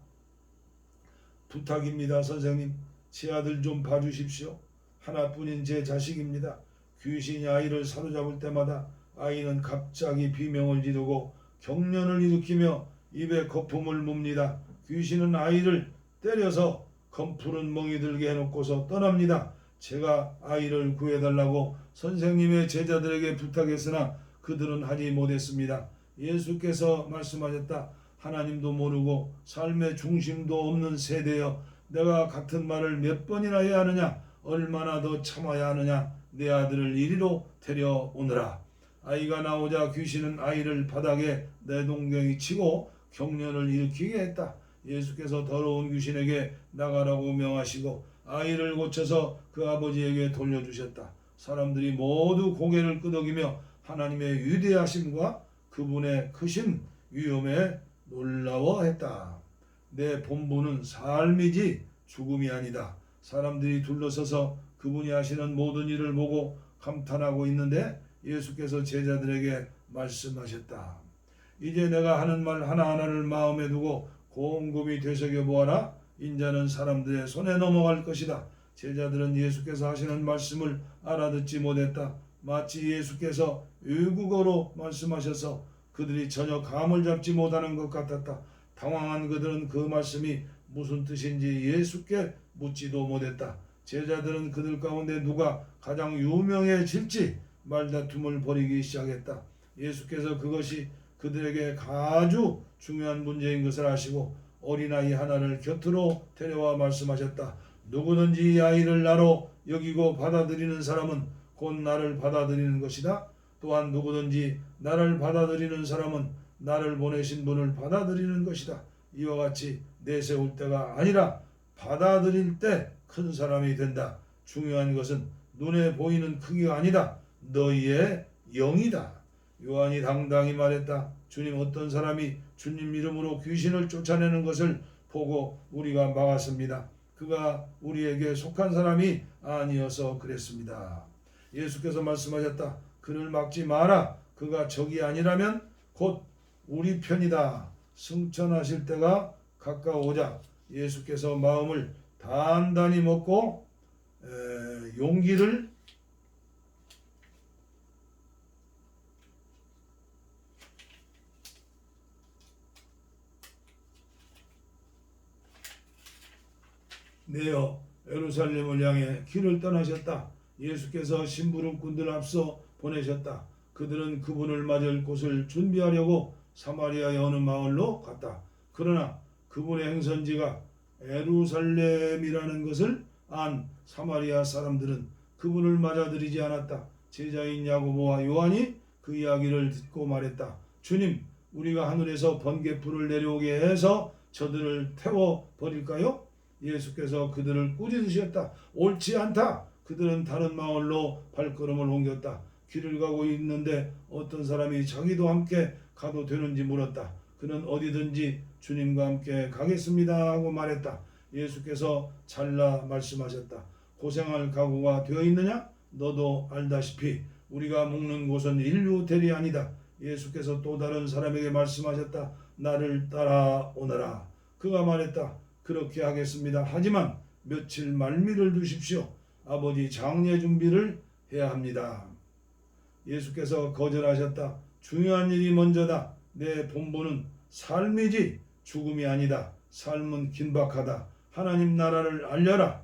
S1: 부탁입니다, 선생님. 제 아들 좀 봐주십시오. 하나뿐인 제 자식입니다. 귀신이 아이를 사로잡을 때마다 아이는 갑자기 비명을 지르고 경련을 일으키며 입에 거품을 뭅니다. 귀신은 아이를 때려서 검푸른 멍이 들게 해놓고서 떠납니다. 제가 아이를 구해달라고 선생님의 제자들에게 부탁했으나 그들은 하지 못했습니다. 예수께서 말씀하셨다. 하나님도 모르고 삶의 중심도 없는 세대여, 내가 같은 말을 몇 번이나 해야 하느냐? 얼마나 더 참아야 하느냐? 내 아들을 이리로 데려오느라. 아이가 나오자 귀신은 아이를 바닥에 내동댕이 치고 경련을 일으키게 했다. 예수께서 더러운 귀신에게 나가라고 명하시고 아이를 고쳐서 그 아버지에게 돌려주셨다. 사람들이 모두 고개를 끄덕이며 하나님의 위대하심과 그분의 크신 위엄에 놀라워했다. 내 본분은 삶이지 죽음이 아니다. 사람들이 둘러서서 그분이 하시는 모든 일을 보고 감탄하고 있는데 예수께서 제자들에게 말씀하셨다. 이제 내가 하는 말 하나하나를 마음에 두고 곰곰이 되새겨보아라. 인자는 사람들의 손에 넘어갈 것이다. 제자들은 예수께서 하시는 말씀을 알아듣지 못했다. 마치 예수께서 외국어로 말씀하셔서 그들이 전혀 감을 잡지 못하는 것 같았다. 당황한 그들은 그 말씀이 무슨 뜻인지 예수께 묻지도 못했다. 제자들은 그들 가운데 누가 가장 유명해질지 말다툼을 벌이기 시작했다. 예수께서 그것이 그들에게 아주 중요한 문제인 것을 아시고 어린아이 하나를 곁으로 데려와 말씀하셨다. 누구든지 이 아이를 나로 여기고 받아들이는 사람은 곧 나를 받아들이는 것이다. 또한 누구든지 나를 받아들이는 사람은 나를 보내신 분을 받아들이는 것이다. 이와 같이 내세울 때가 아니라 받아들일 때 큰 사람이 된다. 중요한 것은 눈에 보이는 크기가 아니다. 너희의 영이다. 요한이 당당히 말했다. 주님, 어떤 사람이 주님 이름으로 귀신을 쫓아내는 것을 보고 우리가 막았습니다. 그가 우리에게 속한 사람이 아니어서 그랬습니다. 예수께서 말씀하셨다. 그를 막지 마라. 그가 적이 아니라면 곧 우리 편이다. 승천하실 때가 가까워오자 예수께서 마음을 단단히 먹고 용기를 내어 예루살렘을 향해 길을 떠나셨다. 예수께서 심부름꾼들 앞서 보내셨다. 그들은 그분을 맞을 곳을 준비하려고 사마리아의 어느 마을로 갔다. 그러나 그분의 행선지가 예루살렘이라는 것을 안 사마리아 사람들은 그분을 맞아들이지 않았다. 제자인 야고보와 요한이 그 이야기를 듣고 말했다. 주님, 우리가 하늘에서 번개불을 내려오게 해서 저들을 태워 버릴까요? 예수께서 그들을 꾸짖으셨다. 옳지 않다. 그들은 다른 마을로 발걸음을 옮겼다. 길을 가고 있는데 어떤 사람이 자기도 함께 가도 되는지 물었다. 그는 어디든지 주님과 함께 가겠습니다 하고 말했다. 예수께서 잘라 말씀하셨다. 고생할 각오가 되어 있느냐? 너도 알다시피 우리가 묵는 곳은 인류 호텔이 아니다. 예수께서 또 다른 사람에게 말씀하셨다. 나를 따라오너라. 그가 말했다. 그렇게 하겠습니다. 하지만 며칠 말미를 두십시오. 아버지 장례 준비를 해야 합니다. 예수께서 거절하셨다. 중요한 일이 먼저다. 내 본분은 삶이지 죽음이 아니다. 삶은 긴박하다. 하나님 나라를 알려라.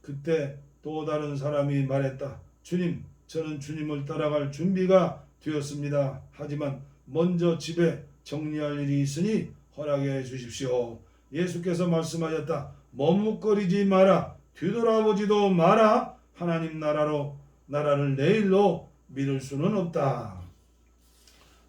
S1: 그때 또 다른 사람이 말했다. 주님, 저는 주님을 따라갈 준비가 되었습니다. 하지만 먼저 집에 정리할 일이 있으니 허락해 주십시오. 예수께서 말씀하셨다. 머뭇거리지 마라. 뒤돌아보지도 마라. 하나님 나라를 내일로 미룰 수는 없다.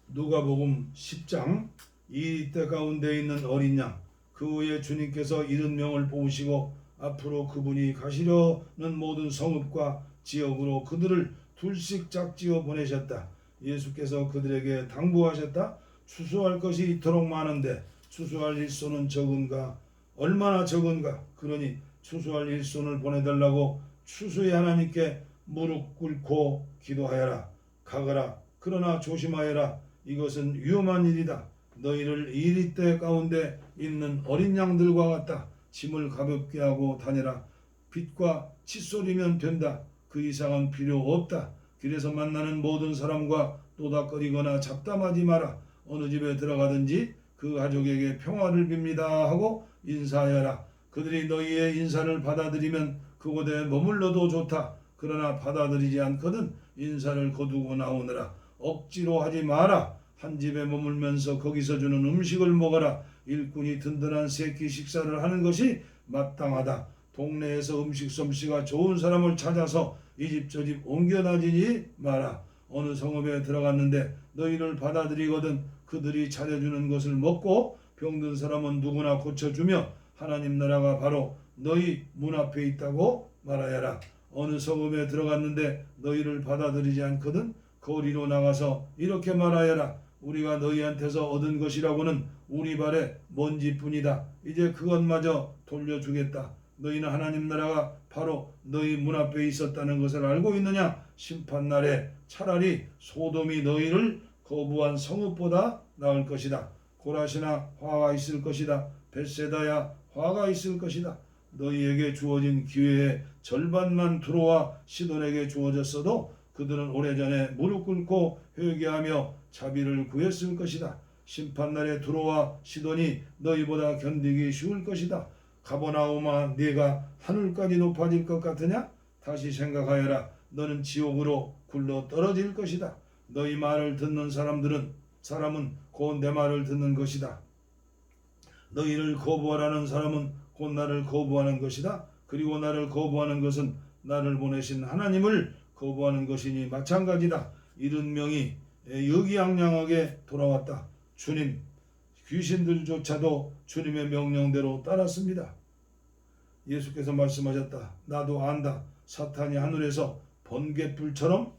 S1: 누가복음 10장 이 때 가운데 있는 어린 양. 그 후에 주님께서 70명을 뽑으시고 앞으로 그분이 가시려는 모든 성읍과 지역으로 그들을 둘씩 짝지어 보내셨다. 예수께서 그들에게 당부하셨다. 추수할 것이 이토록 많은데 추수할 일손은 적은가? 얼마나 적은가? 그러니 추수할 일손을 보내달라고 추수의 하나님께 무릎 꿇고 기도하여라. 가거라. 그러나 조심하여라. 이것은 위험한 일이다. 너희를 이리때 가운데 있는 어린 양들과 같다. 짐을 가볍게 하고 다니라. 빛과 칫솔이면 된다. 그 이상은 필요 없다. 길에서 만나는 모든 사람과 노닥거리거나 잡담하지 마라. 어느 집에 들어가든지 그 가족에게 평화를 빕니다 하고 인사하여라. 그들이 너희의 인사를 받아들이면 그곳에 머물러도 좋다. 그러나 받아들이지 않거든 인사를 거두고 나오느라. 억지로 하지 마라. 한 집에 머물면서 거기서 주는 음식을 먹어라. 일꾼이 든든한 세끼 식사를 하는 것이 마땅하다. 동네에서 음식 솜씨가 좋은 사람을 찾아서 이 집 저 집 옮겨 다니지 마라. 어느 성읍에 들어갔는데 너희를 받아들이거든 그들이 차려주는 것을 먹고 병든 사람은 누구나 고쳐주며 하나님 나라가 바로 너희 문 앞에 있다고 말하여라. 어느 성읍에 들어갔는데 너희를 받아들이지 않거든 거리로 나가서 이렇게 말하여라. 우리가 너희한테서 얻은 것이라고는 우리 발에 먼지뿐이다. 이제 그것마저 돌려주겠다. 너희는 하나님 나라가 바로 너희 문 앞에 있었다는 것을 알고 있느냐? 심판날에 차라리 소돔이 너희를 거부한 성읍보다 나을 것이다. 고라시나 화가 있을 것이다. 벳세다야 화가 있을 것이다. 너희에게 주어진 기회의 절반만 두로와 시돈에게 주어졌어도 그들은 오래전에 무릎 꿇고 회개하며 자비를 구했을 것이다. 심판날에 두로와 시돈이 너희보다 견디기 쉬울 것이다. 가버나움아 네가 하늘까지 높아질 것 같으냐? 다시 생각하여라. 너는 지옥으로 굴러 떨어질 것이다. 너희 말을 듣는 사람은 곧 내 말을 듣는 것이다. 너희를 거부하라는 사람은 곧 나를 거부하는 것이다. 그리고 나를 거부하는 것은 나를 보내신 하나님을 거부하는 것이니 마찬가지다. 70명이 의기양양하게 돌아왔다. 주님, 귀신들조차도 주님의 명령대로 따랐습니다. 예수께서 말씀하셨다. 나도 안다. 사탄이 하늘에서 번갯불처럼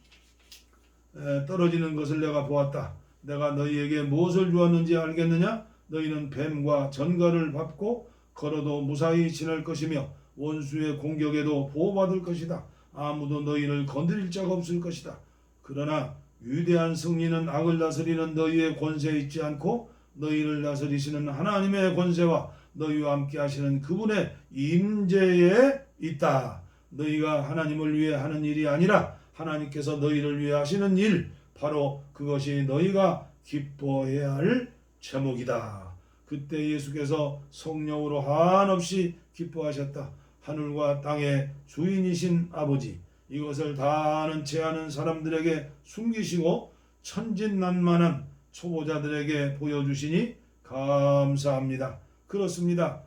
S1: 떨어지는 것을 내가 보았다. 내가 너희에게 무엇을 주었는지 알겠느냐? 너희는 뱀과 전갈을 밟고 걸어도 무사히 지낼 것이며 원수의 공격에도 보호받을 것이다. 아무도 너희를 건드릴 자가 없을 것이다. 그러나 위대한 승리는 악을 다스리는 너희의 권세에 있지 않고 너희를 다스리시는 하나님의 권세와 너희와 함께 하시는 그분의 임재에 있다. 너희가 하나님을 위해 하는 일이 아니라 하나님께서 너희를 위해 하시는 일, 바로 그것이 너희가 기뻐해야 할 제목이다. 그때 예수께서 성령으로 한없이 기뻐하셨다. 하늘과 땅의 주인이신 아버지, 이것을 다 아는 체 아는 사람들에게 숨기시고 천진난만한 초보자들에게 보여주시니 감사합니다. 그렇습니다.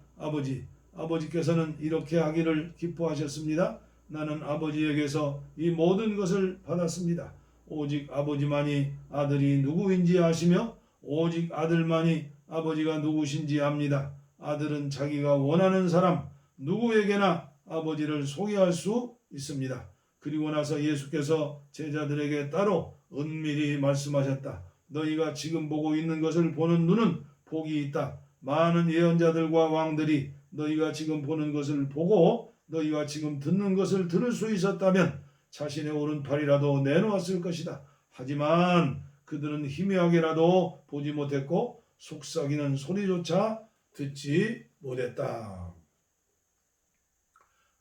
S1: 아버지께서는 이렇게 하기를 기뻐하셨습니다. 나는 아버지에게서 이 모든 것을 받았습니다. 오직 아버지만이 아들이 누구인지 아시며 오직 아들만이 아버지가 누구신지 압니다. 아들은 자기가 원하는 사람 누구에게나 아버지를 소개할 수 있습니다. 그리고 나서 예수께서 제자들에게 따로 은밀히 말씀하셨다. 너희가 지금 보고 있는 것을 보는 눈은 복이 있다. 많은 예언자들과 왕들이 너희가 지금 보는 것을 보고 너희가 지금 듣는 것을 들을 수 있었다면 자신의 오른팔이라도 내놓았을 것이다. 하지만 그들은 희미하게라도 보지 못했고 속삭이는 소리조차 듣지 못했다.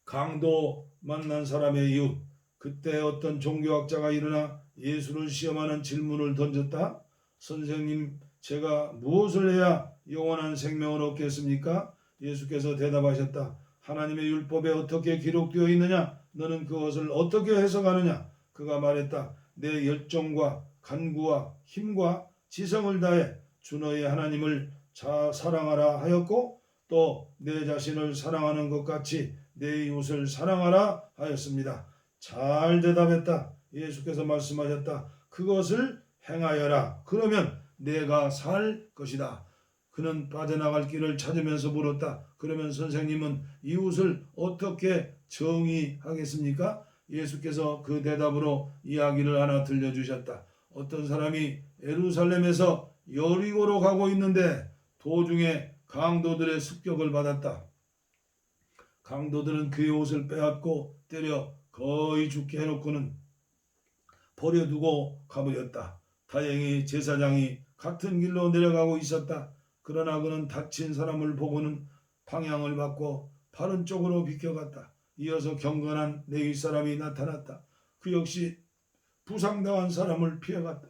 S1: 강도 만난 사람의 이웃. 그때 어떤 종교학자가 일어나 예수를 시험하는 질문을 던졌다. 선생님, 제가 무엇을 해야 영원한 생명을 얻겠습니까? 예수께서 대답하셨다. 하나님의 율법에 어떻게 기록되어 있느냐? 너는 그것을 어떻게 해석하느냐? 그가 말했다. 내 열정과 간구와 힘과 지성을 다해 주 너의 하나님을 사랑하라 하였고 또 내 자신을 사랑하는 것 같이 내 이웃을 사랑하라 하였습니다. 잘 대답했다. 예수께서 말씀하셨다. 그것을 행하여라. 그러면 내가 살 것이다. 그는 빠져나갈 길을 찾으면서 물었다. 그러면 선생님은 이웃을 어떻게 정의하겠습니까? 예수께서 그 대답으로 이야기를 하나 들려주셨다. 어떤 사람이 예루살렘에서 여리고로 가고 있는데 도중에 강도들의 습격을 받았다. 강도들은 그의 옷을 빼앗고 때려 거의 죽게 해놓고는 버려두고 가버렸다. 다행히 제사장이 같은 길로 내려가고 있었다. 그러나 그는 다친 사람을 보고는 방향을 바꿔 바른 쪽으로 비켜갔다. 이어서 경건한 레위 사람이 나타났다. 그 역시 부상당한 사람을 피해갔다.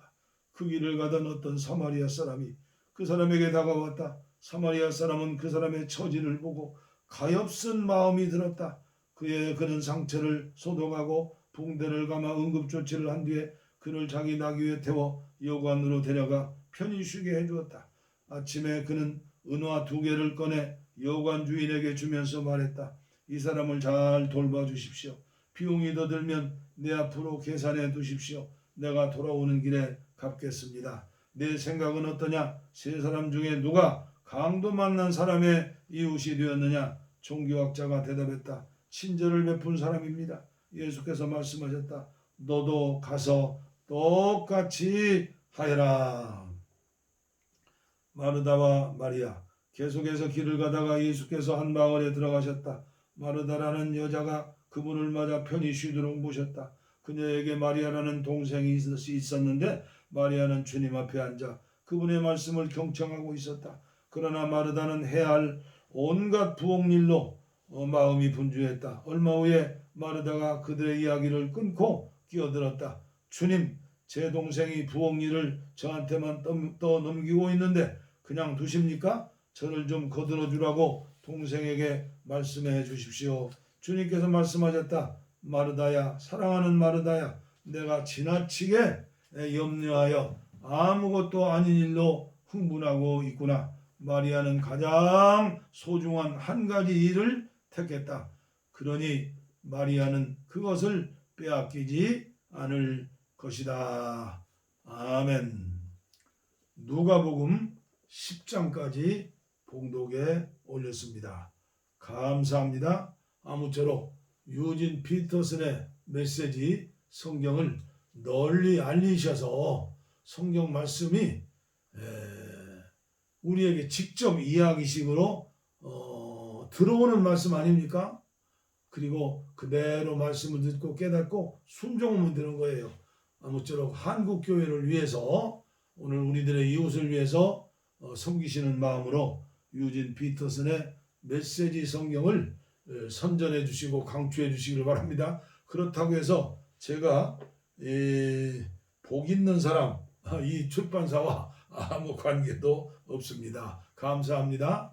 S1: 그 길을 가던 어떤 사마리아 사람이 그 사람에게 다가왔다. 사마리아 사람은 그 사람의 처지를 보고 가엾은 마음이 들었다. 그는 상처를 소독하고 붕대를 감아 응급조치를 한 뒤에 그를 자기 나귀에 태워 여관으로 데려가 편히 쉬게 해주었다. 아침에 그는 은화 2개를 꺼내 여관 주인에게 주면서 말했다. 이 사람을 잘 돌봐주십시오. 비용이 더 들면 내 앞으로 계산해 두십시오. 내가 돌아오는 길에 갚겠습니다. 내 생각은 어떠냐? 3사람 중에 누가 강도 만난 사람의 이웃이 되었느냐? 종교학자가 대답했다. 친절을 베푼 사람입니다. 예수께서 말씀하셨다. 너도 가서 똑같이 하여라. 마르다와 마리아. 계속해서 길을 가다가 예수께서 한 마을에 들어가셨다. 마르다라는 여자가 그분을 맞아 편히 쉬도록 모셨다. 그녀에게 마리아라는 동생이 있었는데 마리아는 주님 앞에 앉아 그분의 말씀을 경청하고 있었다. 그러나 마르다는 해야 할 온갖 부엌일로 마음이 분주했다. 얼마 후에 마르다가 그들의 이야기를 끊고 끼어들었다. 주님, 제 동생이 부엌일을 저한테만 떠넘기고 있는데 그냥 두십니까? 저를 좀 거들어 주라고 동생에게 말씀해 주십시오. 주님께서 말씀하셨다. 마르다야, 사랑하는 마르다야, 내가 지나치게 염려하여 아무것도 아닌 일로 흥분하고 있구나. 마리아는 가장 소중한 한 가지 일을 택했다. 그러니 마리아는 그것을 빼앗기지 않을 것이다. 아멘. 누가복음 10장까지 봉독에 올렸습니다. 감사합니다. 아무쪼록 유진 피터슨의 메시지 성경을 널리 알리셔서 성경 말씀이 우리에게 직접 이야기식으로 들어오는 말씀 아닙니까? 그리고 그대로 말씀을 듣고 깨닫고 순종하면 되는 거예요. 아무쪼록 한국교회를 위해서 오늘 우리들의 이웃을 위해서 섬기시는 마음으로 유진 피터슨의 메시지 성경을 선전해 주시고 강추해 주시기를 바랍니다. 그렇다고 해서 제가 복 있는 사람 이 출판사와 아무 관계도 없습니다. 감사합니다.